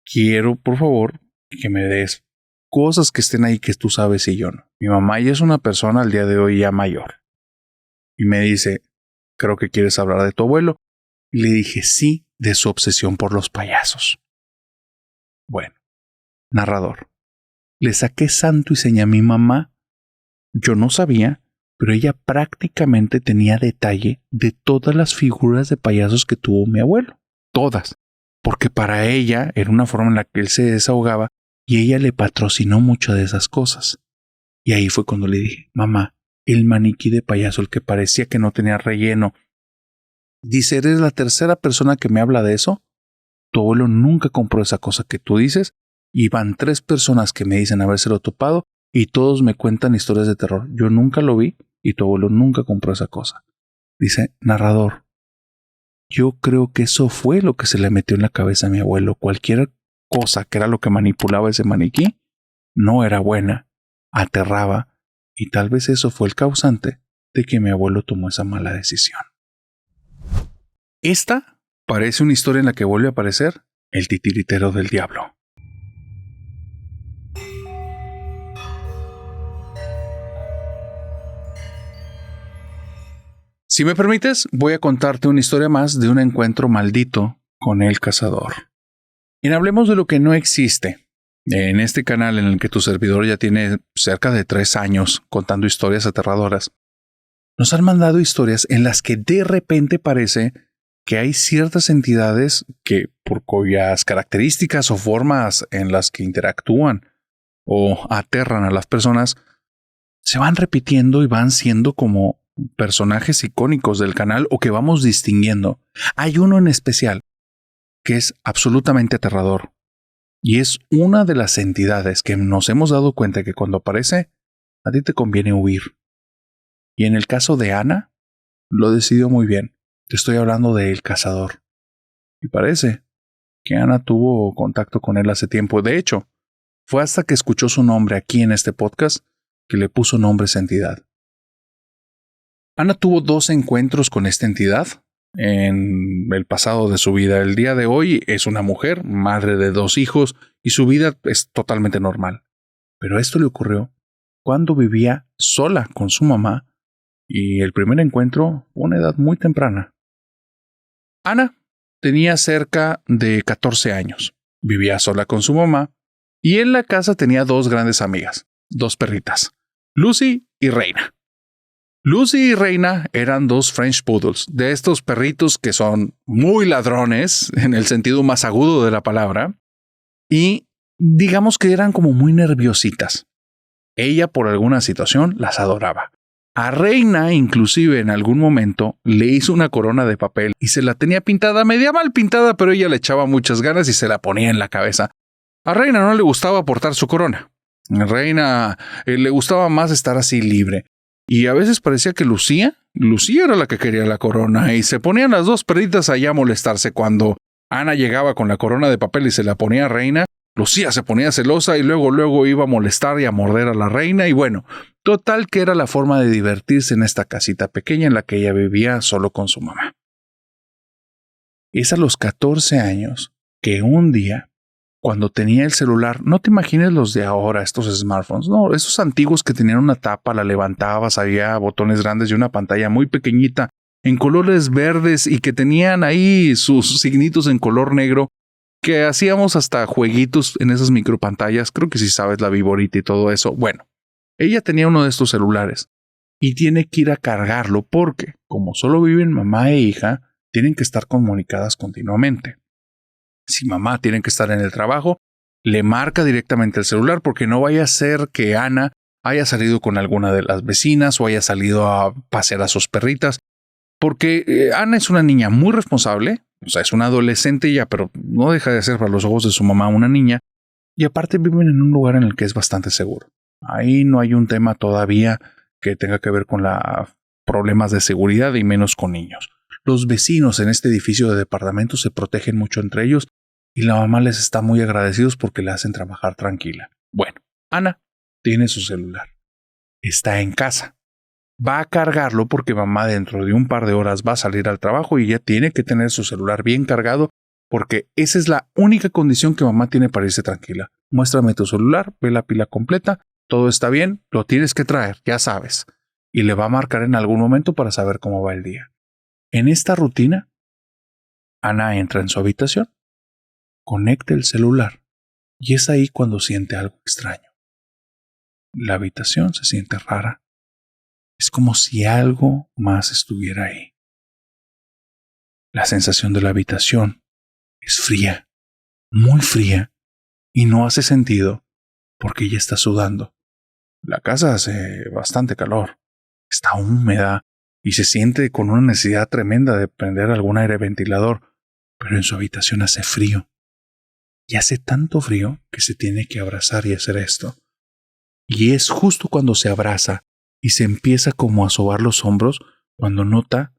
quiero, por favor, que me des cosas que estén ahí que tú sabes y yo no. Mi mamá ya es una persona al día de hoy ya mayor. Y me dice, creo que quieres hablar de tu abuelo. Y le dije, sí, de su obsesión por los payasos. Bueno, narrador. Le saqué santo y seña a mi mamá. Yo no sabía, pero ella prácticamente tenía detalle de todas las figuras de payasos que tuvo mi abuelo. Todas. Porque para ella era una forma en la que él se desahogaba y ella le patrocinó mucho de esas cosas. Y ahí fue cuando le dije, mamá, el maniquí de payaso, el que parecía que no tenía relleno. Dice, ¿eres la tercera persona que me habla de eso? Tu abuelo nunca compró esa cosa que tú dices. Y van 3 personas que me dicen habérselo topado y todos me cuentan historias de terror. Yo nunca lo vi y tu abuelo nunca compró esa cosa. Dice, narrador, yo creo que eso fue lo que se le metió en la cabeza a mi abuelo. Cualquier cosa que era lo que manipulaba ese maniquí no era buena, aterraba y tal vez eso fue el causante de que mi abuelo tomó esa mala decisión. Esta parece una historia en la que vuelve a aparecer el titiritero del diablo. Si me permites, voy a contarte una historia más de un encuentro maldito con el cazador. Y hablemos de lo que no existe. En este canal en el que tu servidor ya tiene cerca de 3 años contando historias aterradoras, nos han mandado historias en las que de repente parece que hay ciertas entidades que, por cuyas características o formas en las que interactúan o aterran a las personas, se van repitiendo y van siendo como personajes icónicos del canal o que vamos distinguiendo. Hay uno en especial que es absolutamente aterrador y es una de las entidades que nos hemos dado cuenta que cuando aparece, a ti te conviene huir. Y en el caso de Ana, lo decidió muy bien. Te estoy hablando de El Cazador. Y parece que Ana tuvo contacto con él hace tiempo. De hecho, fue hasta que escuchó su nombre aquí en este podcast que le puso nombre a esa entidad. Ana tuvo 2 encuentros con esta entidad en el pasado de su vida. El día de hoy es una mujer, madre de 2 hijos, y su vida es totalmente normal. Pero esto le ocurrió cuando vivía sola con su mamá y el primer encuentro fue a una edad muy temprana. Ana tenía cerca de 14 años. Vivía sola con su mamá y en la casa tenía 2 grandes amigas, 2 perritas, Lucy y Reina. Lucy y Reina eran 2 French Poodles, de estos perritos que son muy ladrones en el sentido más agudo de la palabra y digamos que eran como muy nerviositas. Ella por alguna situación las adoraba. A Reina, inclusive en algún momento, le hizo una corona de papel y se la tenía pintada, media mal pintada, pero ella le echaba muchas ganas y se la ponía en la cabeza. A Reina no le gustaba portar su corona. A Reina le gustaba más estar así libre. y a veces parecía que Lucía era la que quería la corona y se ponían las dos perritas allá a molestarse. Cuando Ana llegaba con la corona de papel y se la ponía a reina, Lucía se ponía celosa y luego iba a molestar y a morder a la reina y bueno, total que era la forma de divertirse en esta casita pequeña en la que ella vivía solo con su mamá. Es a los 14 años que un día, cuando tenía el celular, no te imagines los de ahora, estos smartphones, no, esos antiguos que tenían una tapa, la levantabas, había botones grandes y una pantalla muy pequeñita en colores verdes y que tenían ahí sus signitos en color negro, que hacíamos hasta jueguitos en esas micropantallas, creo que sí sabes, la viborita y todo eso. Bueno, ella tenía uno de estos celulares y tiene que ir a cargarlo porque, como solo viven mamá e hija, tienen que estar comunicadas continuamente. Si mamá tiene que estar en el trabajo, le marca directamente el celular porque no vaya a ser que Ana haya salido con alguna de las vecinas o haya salido a pasear a sus perritas, porque Ana es una niña muy responsable, o sea, es una adolescente ya, pero no deja de ser para los ojos de su mamá una niña, y aparte viven en un lugar en el que es bastante seguro. Ahí no hay un tema todavía que tenga que ver con los problemas de seguridad y menos con niños. Los vecinos en este edificio de departamentos se protegen mucho entre ellos y la mamá les está muy agradecidos porque la hacen trabajar tranquila. Bueno, Ana tiene su celular. Está en casa. Va a cargarlo porque mamá dentro de un par de horas va a salir al trabajo y ella tiene que tener su celular bien cargado porque esa es la única condición que mamá tiene para irse tranquila. Muéstrame tu celular, ve la pila completa, todo está bien, lo tienes que traer, ya sabes. Y le va a marcar en algún momento para saber cómo va el día. En esta rutina, Ana entra en su habitación, conecta el celular y es ahí cuando siente algo extraño. La habitación se siente rara. Es como si algo más estuviera ahí. La sensación de la habitación es fría, muy fría, y no hace sentido porque ella está sudando. La casa hace bastante calor, está húmeda y se siente con una necesidad tremenda de prender algún aire ventilador, pero en su habitación hace frío. Y hace tanto frío que se tiene que abrazar y hacer esto. Y es justo cuando se abraza y se empieza como a sobar los hombros cuando nota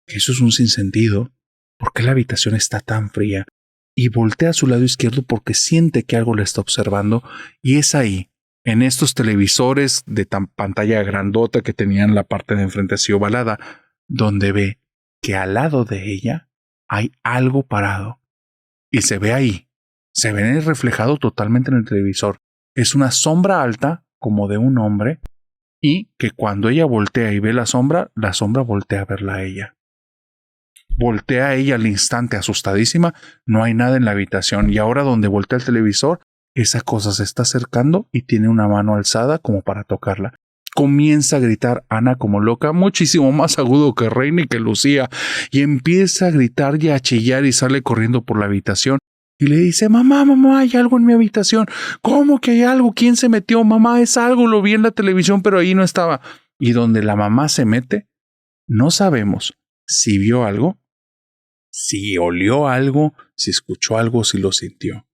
que eso es un sinsentido. ¿Por qué la habitación está tan fría? Y voltea a su lado izquierdo porque siente que algo le está observando y es ahí, en estos televisores de pantalla grandota que tenían la parte de enfrente así ovalada, donde ve que al lado de ella hay algo parado. Y se ve ahí, se ve reflejado totalmente en el televisor. Es una sombra alta, como de un hombre, y que cuando ella voltea y ve la sombra voltea a verla a ella. Voltea a ella al instante asustadísima, no hay nada en la habitación y ahora donde voltea el televisor, esa cosa se está acercando y tiene una mano alzada como para tocarla. Comienza a gritar Ana como loca, muchísimo más agudo que Reina y que Lucía, y empieza a gritar y a chillar y sale corriendo por la habitación y le dice, mamá, hay algo en mi habitación. ¿Cómo que hay algo? ¿Quién se metió? Mamá, es algo, lo vi en la televisión, pero ahí no estaba. Y donde la mamá se mete, no sabemos si vio algo, si olió algo, si escuchó algo, si lo sintió.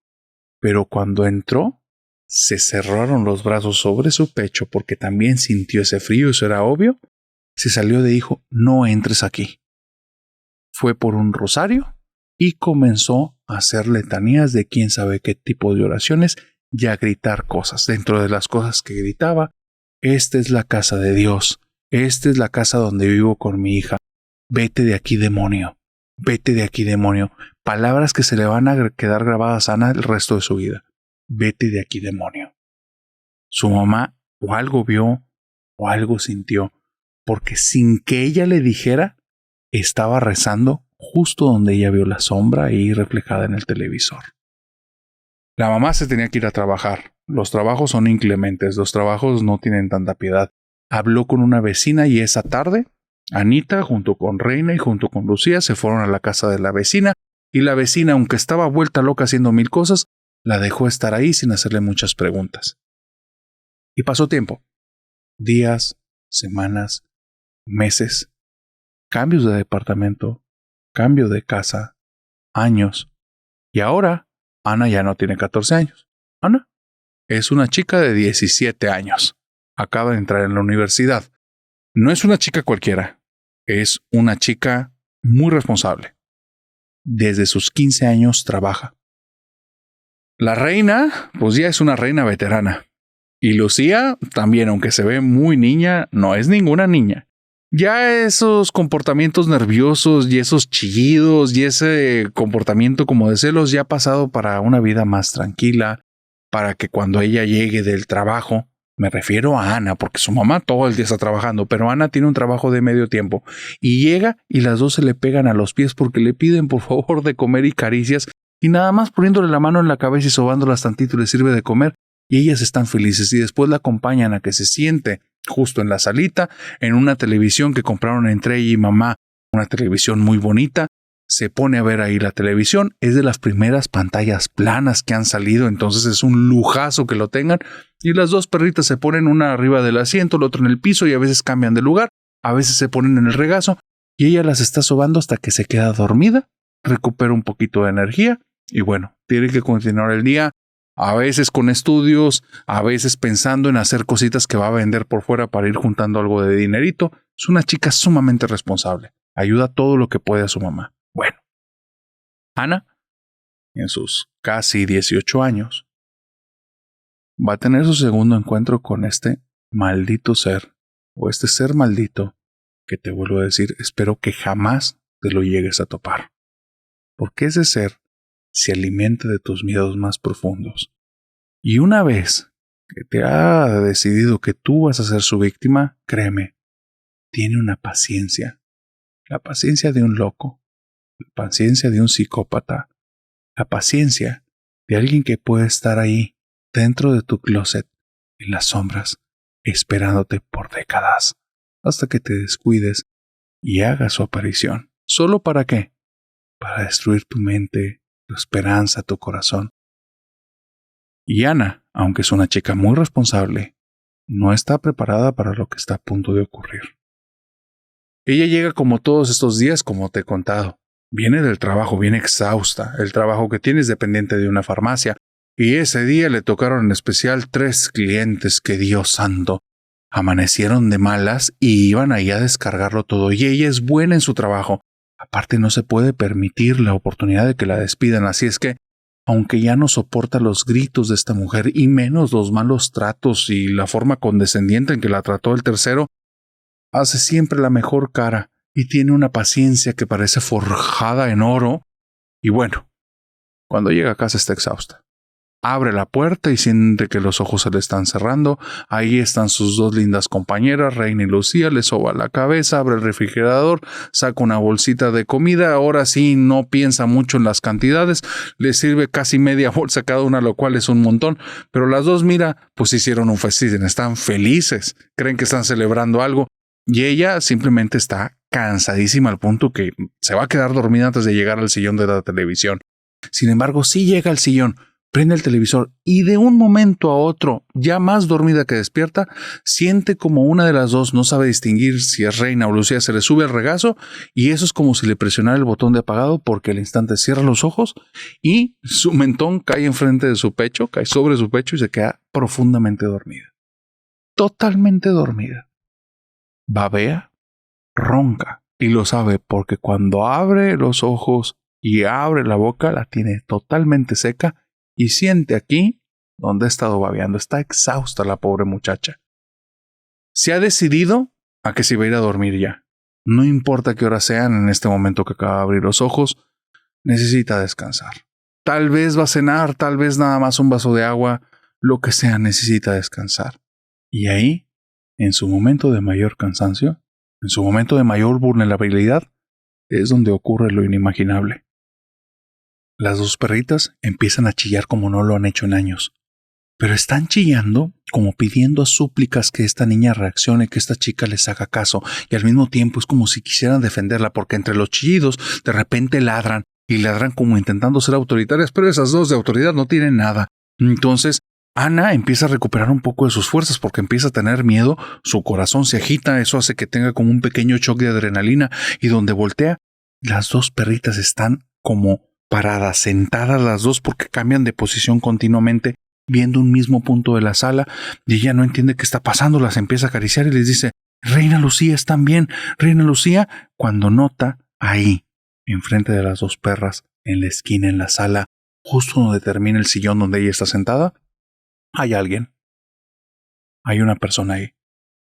Pero cuando entró, se cerraron los brazos sobre su pecho porque también sintió ese frío, eso era obvio. Se salió de dijo, no entres aquí. Fue por un rosario y comenzó a hacer letanías de quién sabe qué tipo de oraciones y a gritar cosas. Dentro de las cosas que gritaba, esta es la casa de Dios, esta es la casa donde vivo con mi hija. Vete de aquí, demonio. Vete de aquí, demonio. Palabras que se le van a quedar grabadas a Ana el resto de su vida. Vete de aquí, demonio. Su mamá o algo vio o algo sintió, porque sin que ella le dijera, estaba rezando justo donde ella vio la sombra ahí reflejada en el televisor. La mamá se tenía que ir a trabajar. Los trabajos son inclementes, los trabajos no tienen tanta piedad. Habló con una vecina y esa tarde Anita, junto con Reina y junto con Lucía, se fueron a la casa de la vecina y la vecina, aunque estaba vuelta loca haciendo mil cosas, la dejó estar ahí sin hacerle muchas preguntas. Y pasó tiempo. Días, semanas, meses, cambios de departamento, cambio de casa, años. Y ahora, Ana ya no tiene 14 años. Ana es una chica de 17 años. Acaba de entrar en la universidad. No es una chica cualquiera, es una chica muy responsable. Desde sus 15 años trabaja. La reina, pues ya es una reina veterana. Y Lucía, también, aunque se ve muy niña, no es ninguna niña. Ya esos comportamientos nerviosos y esos chillidos y ese comportamiento como de celos ya ha pasado para una vida más tranquila, para que cuando ella llegue del trabajo, me refiero a Ana, porque su mamá todo el día está trabajando, pero Ana tiene un trabajo de medio tiempo y llega y las dos se le pegan a los pies porque le piden por favor de comer y caricias y nada más poniéndole la mano en la cabeza y sobándolas tantito le sirve de comer y ellas están felices y después la acompañan a que se siente justo en la salita, en una televisión que compraron entre ella y mamá, una televisión muy bonita. Se pone a ver ahí la televisión, es de las primeras pantallas planas que han salido, entonces es un lujazo que lo tengan, y las dos perritas se ponen una arriba del asiento, la otra en el piso y a veces cambian de lugar, a veces se ponen en el regazo y ella las está sobando hasta que se queda dormida, recupera un poquito de energía y bueno, tiene que continuar el día, a veces con estudios, a veces pensando en hacer cositas que va a vender por fuera para ir juntando algo de dinerito. Es una chica sumamente responsable, ayuda todo lo que puede a su mamá. Bueno, Ana, en sus casi 18 años, va a tener su segundo encuentro con este maldito ser, o este ser maldito, que te vuelvo a decir, espero que jamás te lo llegues a topar. Porque ese ser se alimenta de tus miedos más profundos. Y una vez que te ha decidido que tú vas a ser su víctima, créeme, tiene una paciencia, la paciencia de un loco. La paciencia de un psicópata, la paciencia de alguien que puede estar ahí, dentro de tu closet, en las sombras, esperándote por décadas, hasta que te descuides y haga su aparición. ¿Solo para qué? Para destruir tu mente, tu esperanza, tu corazón. Y Ana, aunque es una chica muy responsable, no está preparada para lo que está a punto de ocurrir. Ella llega como todos estos días, como te he contado. Viene del trabajo, viene exhausta. El trabajo que tiene es dependiente de una farmacia. Y ese día le tocaron en especial 3 clientes que, Dios santo, amanecieron de malas y iban ahí a descargarlo todo. Y ella es buena en su trabajo. Aparte no se puede permitir la oportunidad de que la despidan. Así es que, aunque ya no soporta los gritos de esta mujer y menos los malos tratos y la forma condescendiente en que la trató el tercero, hace siempre la mejor cara. Y tiene una paciencia que parece forjada en oro. Y bueno, cuando llega a casa está exhausta. Abre la puerta y siente que los ojos se le están cerrando. Ahí están sus 2 lindas compañeras, Reina y Lucía. Le soba la cabeza, abre el refrigerador, saca una bolsita de comida. Ahora sí no piensa mucho en las cantidades. Le sirve casi media bolsa cada una, lo cual es un montón. Pero las dos, mira, pues hicieron un festín. Están felices. Creen que están celebrando algo. Y ella simplemente está cansadísima al punto que se va a quedar dormida antes de llegar al sillón de la televisión. Sin embargo, sí llega al sillón, prende el televisor y de un momento a otro, ya más dormida que despierta, siente como una de las dos no sabe distinguir si es Reina o Lucía, se le sube al regazo y eso es como si le presionara el botón de apagado porque al instante cierra los ojos y su mentón cae enfrente de su pecho, cae sobre su pecho y se queda profundamente dormida. Totalmente dormida. Babea, ronca y lo sabe porque cuando abre los ojos y abre la boca la tiene totalmente seca y siente aquí donde ha estado babeando. Está exhausta la pobre muchacha. Se ha decidido a que se va a ir a dormir ya. No importa qué hora sean en este momento que acaba de abrir los ojos, necesita descansar. Tal vez va a cenar, tal vez nada más un vaso de agua, lo que sea, necesita descansar. Y ahí, en su momento de mayor cansancio, en su momento de mayor vulnerabilidad, es donde ocurre lo inimaginable. Las 2 perritas empiezan a chillar como no lo han hecho en años, pero están chillando como pidiendo a súplicas que esta niña reaccione, que esta chica les haga caso, y al mismo tiempo es como si quisieran defenderla, porque entre los chillidos de repente ladran, y ladran como intentando ser autoritarias, pero esas 2 de autoridad no tienen nada. Entonces, Ana empieza a recuperar un poco de sus fuerzas porque empieza a tener miedo, su corazón se agita, eso hace que tenga como un pequeño shock de adrenalina y donde voltea, las 2 perritas están como paradas, sentadas las 2 porque cambian de posición continuamente, viendo un mismo punto de la sala y ella no entiende qué está pasando, las empieza a acariciar y les dice, Reina Lucía es también. Reina Lucía, cuando nota ahí, enfrente de las dos perras, en la esquina, en la sala, justo donde termina el sillón donde ella está sentada, hay alguien. Hay una persona ahí.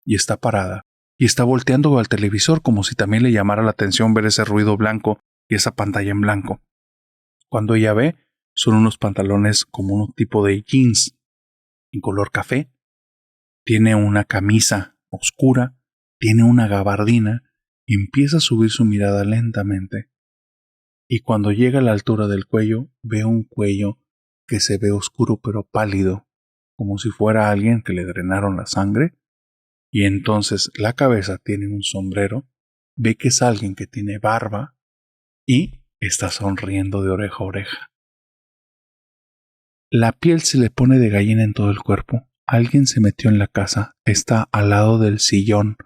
Y está parada. Y está volteando al televisor como si también le llamara la atención ver ese ruido blanco y esa pantalla en blanco. Cuando ella ve, son unos pantalones como un tipo de jeans en color café. Tiene una camisa oscura, tiene una gabardina y empieza a subir su mirada lentamente. Y cuando llega a la altura del cuello, ve un cuello que se ve oscuro pero pálido, como si fuera alguien que le drenaron la sangre. Y entonces la cabeza tiene un sombrero, ve que es alguien que tiene barba y está sonriendo de oreja a oreja. La piel se le pone de gallina en todo el cuerpo. Alguien se metió en la casa, está al lado del sillón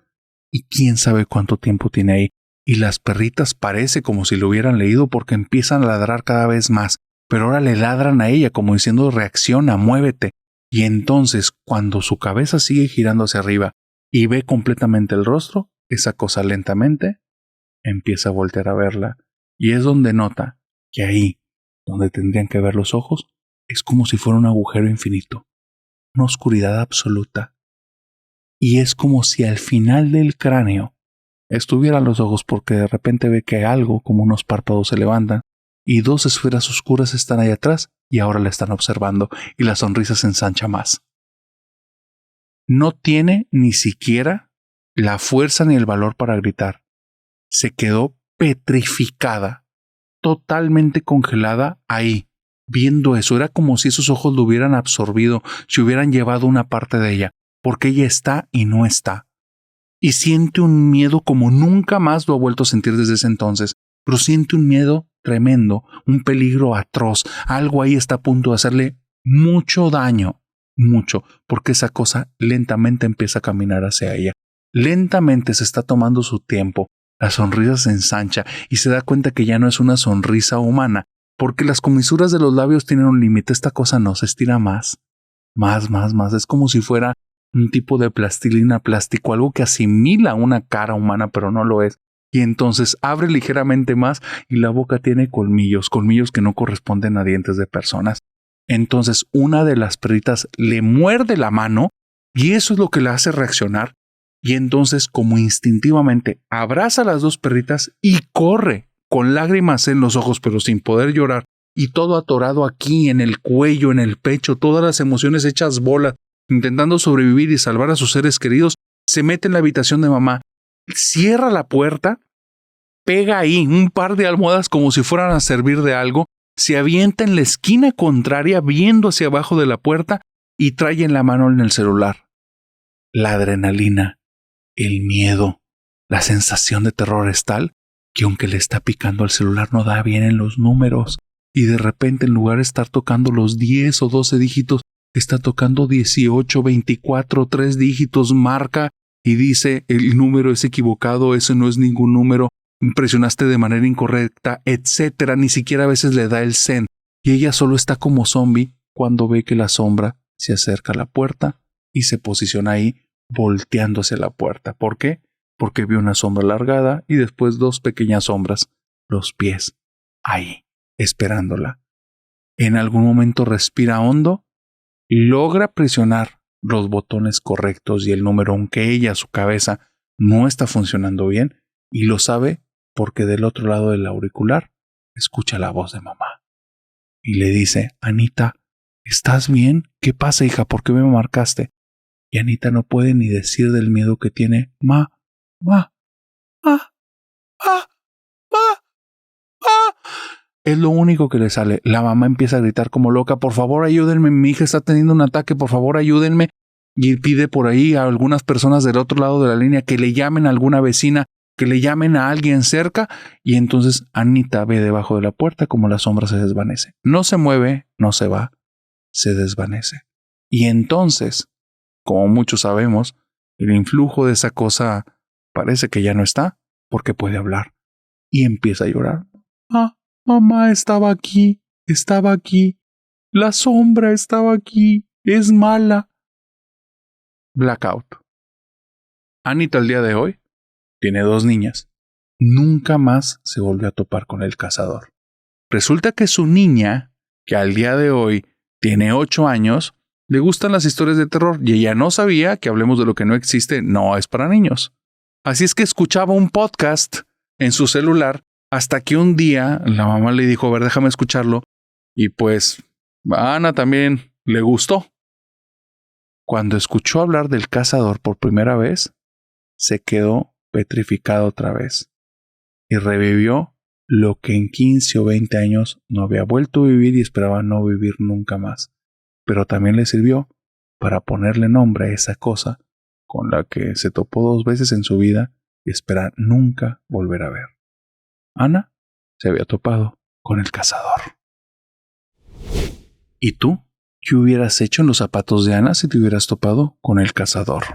y quién sabe cuánto tiempo tiene ahí. Y las perritas parece como si lo hubieran leído porque empiezan a ladrar cada vez más, pero ahora le ladran a ella como diciendo reacciona, muévete. Y entonces cuando su cabeza sigue girando hacia arriba y ve completamente el rostro, esa cosa lentamente empieza a voltear a verla y es donde nota que ahí, donde tendrían que ver los ojos, es como si fuera un agujero infinito, una oscuridad absoluta. Y es como si al final del cráneo estuvieran los ojos porque de repente ve que algo como unos párpados se levantan y dos esferas oscuras están ahí atrás y ahora la están observando y la sonrisa se ensancha más. No tiene ni siquiera la fuerza ni el valor para gritar. Se quedó petrificada, totalmente congelada ahí, viendo eso. Era como si esos ojos lo hubieran absorbido, se hubieran llevado una parte de ella, porque ella está y no está. Y siente un miedo como nunca más lo ha vuelto a sentir desde ese entonces, pero siente un miedo tremendo, un peligro atroz. Algo ahí está a punto de hacerle mucho daño, mucho, porque esa cosa lentamente empieza a caminar hacia ella. Lentamente se está tomando su tiempo. La sonrisa se ensancha y se da cuenta que ya no es una sonrisa humana, porque las comisuras de los labios tienen un límite. Esta cosa no se estira más. Más. Es como si fuera un tipo de plastilina plástico, algo que asimila una cara humana, pero no lo es. Y entonces abre ligeramente más y la boca tiene colmillos que no corresponden a dientes de personas. Entonces una de las perritas le muerde la mano y eso es lo que la hace reaccionar. Y entonces, como instintivamente, abraza a las dos perritas y corre, con lágrimas en los ojos, pero sin poder llorar, y todo atorado aquí, en el cuello, en el pecho, todas las emociones hechas bolas, intentando sobrevivir y salvar a sus seres queridos, se mete en la habitación de mamá, cierra la puerta, pega ahí un par de almohadas como si fueran a servir de algo, se avienta en la esquina contraria, viendo hacia abajo de la puerta, y trae en la mano en el celular. La adrenalina, el miedo, la sensación de terror es tal que aunque le está picando al celular no da bien en los números y de repente en lugar de estar tocando los 10 o 12 dígitos está tocando 18, 24, 3 dígitos, marca y dice el número es equivocado, ese no es ningún número, presionaste de manera incorrecta, etcétera. Ni siquiera a veces le da el zen y ella solo está como zombie cuando ve que la sombra se acerca a la puerta y se posiciona ahí volteando hacia la puerta. ¿Por qué? Porque vio una sombra alargada y después dos pequeñas sombras, los pies, ahí, esperándola. En algún momento respira hondo, logra presionar los botones correctos y el número, aunque ella, su cabeza, no está funcionando bien, y lo sabe porque del otro lado del auricular escucha la voz de mamá. Y le dice, Anita, ¿estás bien? ¿Qué pasa, hija? ¿Por qué me marcaste? Y Anita no puede ni decir del miedo que tiene. Ma. Es lo único que le sale. La mamá empieza a gritar como loca, por favor ayúdenme, mi hija está teniendo un ataque, por favor ayúdenme. Y pide por ahí a algunas personas del otro lado de la línea que le llamen a alguna vecina, que le llamen a alguien cerca. Y entonces Anita ve debajo de la puerta como la sombra se desvanece. No se mueve, no se va, se desvanece. Y entonces, como muchos sabemos, el influjo de esa cosa parece que ya no está porque puede hablar. Y empieza a llorar. Mamá estaba aquí, la sombra estaba aquí, es mala. Blackout. Anita al día de hoy tiene 2 niñas. Nunca más se volvió a topar con el cazador. Resulta que su niña, que al día de hoy tiene 8 años, le gustan las historias de terror y ella no sabía que Hablemos de lo que no existe no es para niños. Así es que escuchaba un podcast en su celular hasta que un día la mamá le dijo, a ver, déjame escucharlo. Y pues a Ana también le gustó. Cuando escuchó hablar del cazador por primera vez, se quedó petrificado otra vez y revivió lo que en 15 o 20 años no había vuelto a vivir y esperaba no vivir nunca más. Pero también le sirvió para ponerle nombre a esa cosa con la que se topó 2 veces en su vida y espera nunca volver a ver. Ana se había topado con el cazador. ¿Y tú? ¿Qué hubieras hecho en los zapatos de Ana si te hubieras topado con el cazador?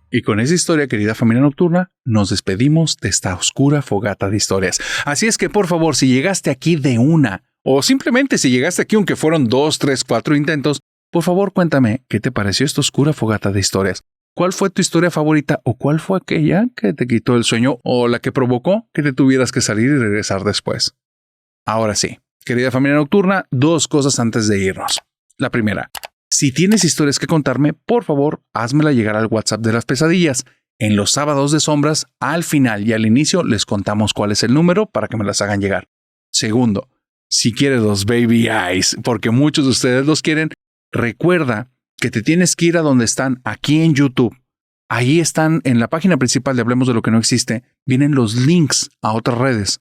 Y con esa historia, querida familia nocturna, nos despedimos de esta oscura fogata de historias. Así es que, por favor, si llegaste aquí de una, o simplemente si llegaste aquí aunque fueron 2, 3, 4 intentos, por favor cuéntame qué te pareció esta oscura fogata de historias. ¿Cuál fue tu historia favorita o cuál fue aquella que te quitó el sueño o la que provocó que te tuvieras que salir y regresar después? Ahora sí, querida familia nocturna, 2 cosas antes de irnos. La primera, si tienes historias que contarme, por favor, házmela llegar al WhatsApp de las pesadillas. En los sábados de sombras, al final y al inicio les contamos cuál es el número para que me las hagan llegar. Segundo, si quieres los baby eyes, porque muchos de ustedes los quieren, recuerda que te tienes que ir a donde están aquí en YouTube. Ahí están en la página principal de Hablemos de lo que no existe. Vienen los links a otras redes.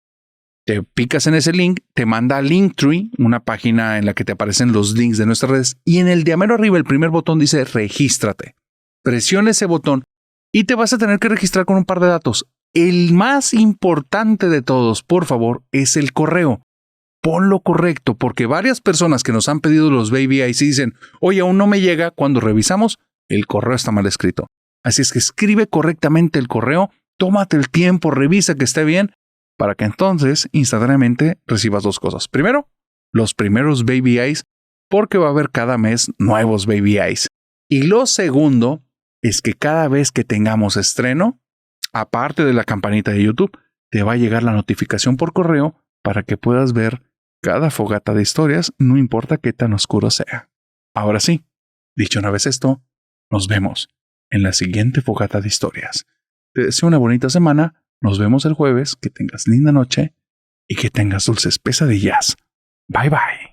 Te picas en ese link, te manda a Linktree, una página en la que te aparecen los links de nuestras redes. Y en el de mero arriba, el primer botón dice regístrate. Presiona ese botón y te vas a tener que registrar con un par de datos. El más importante de todos, por favor, es el correo. Ponlo correcto, porque varias personas que nos han pedido los baby eyes y dicen, oye, aún no me llega, cuando revisamos, el correo está mal escrito. Así es que escribe correctamente el correo, tómate el tiempo, revisa que esté bien, para que entonces instantáneamente recibas 2 cosas. Primero, los primeros baby eyes, porque va a haber cada mes nuevos baby eyes. Y lo segundo es que cada vez que tengamos estreno, aparte de la campanita de YouTube, te va a llegar la notificación por correo para que puedas ver cada fogata de historias, no importa qué tan oscuro sea. Ahora sí, dicho una vez esto, nos vemos en la siguiente fogata de historias. Te deseo una bonita semana, nos vemos el jueves, que tengas linda noche y que tengas dulces pesadillas. Bye bye.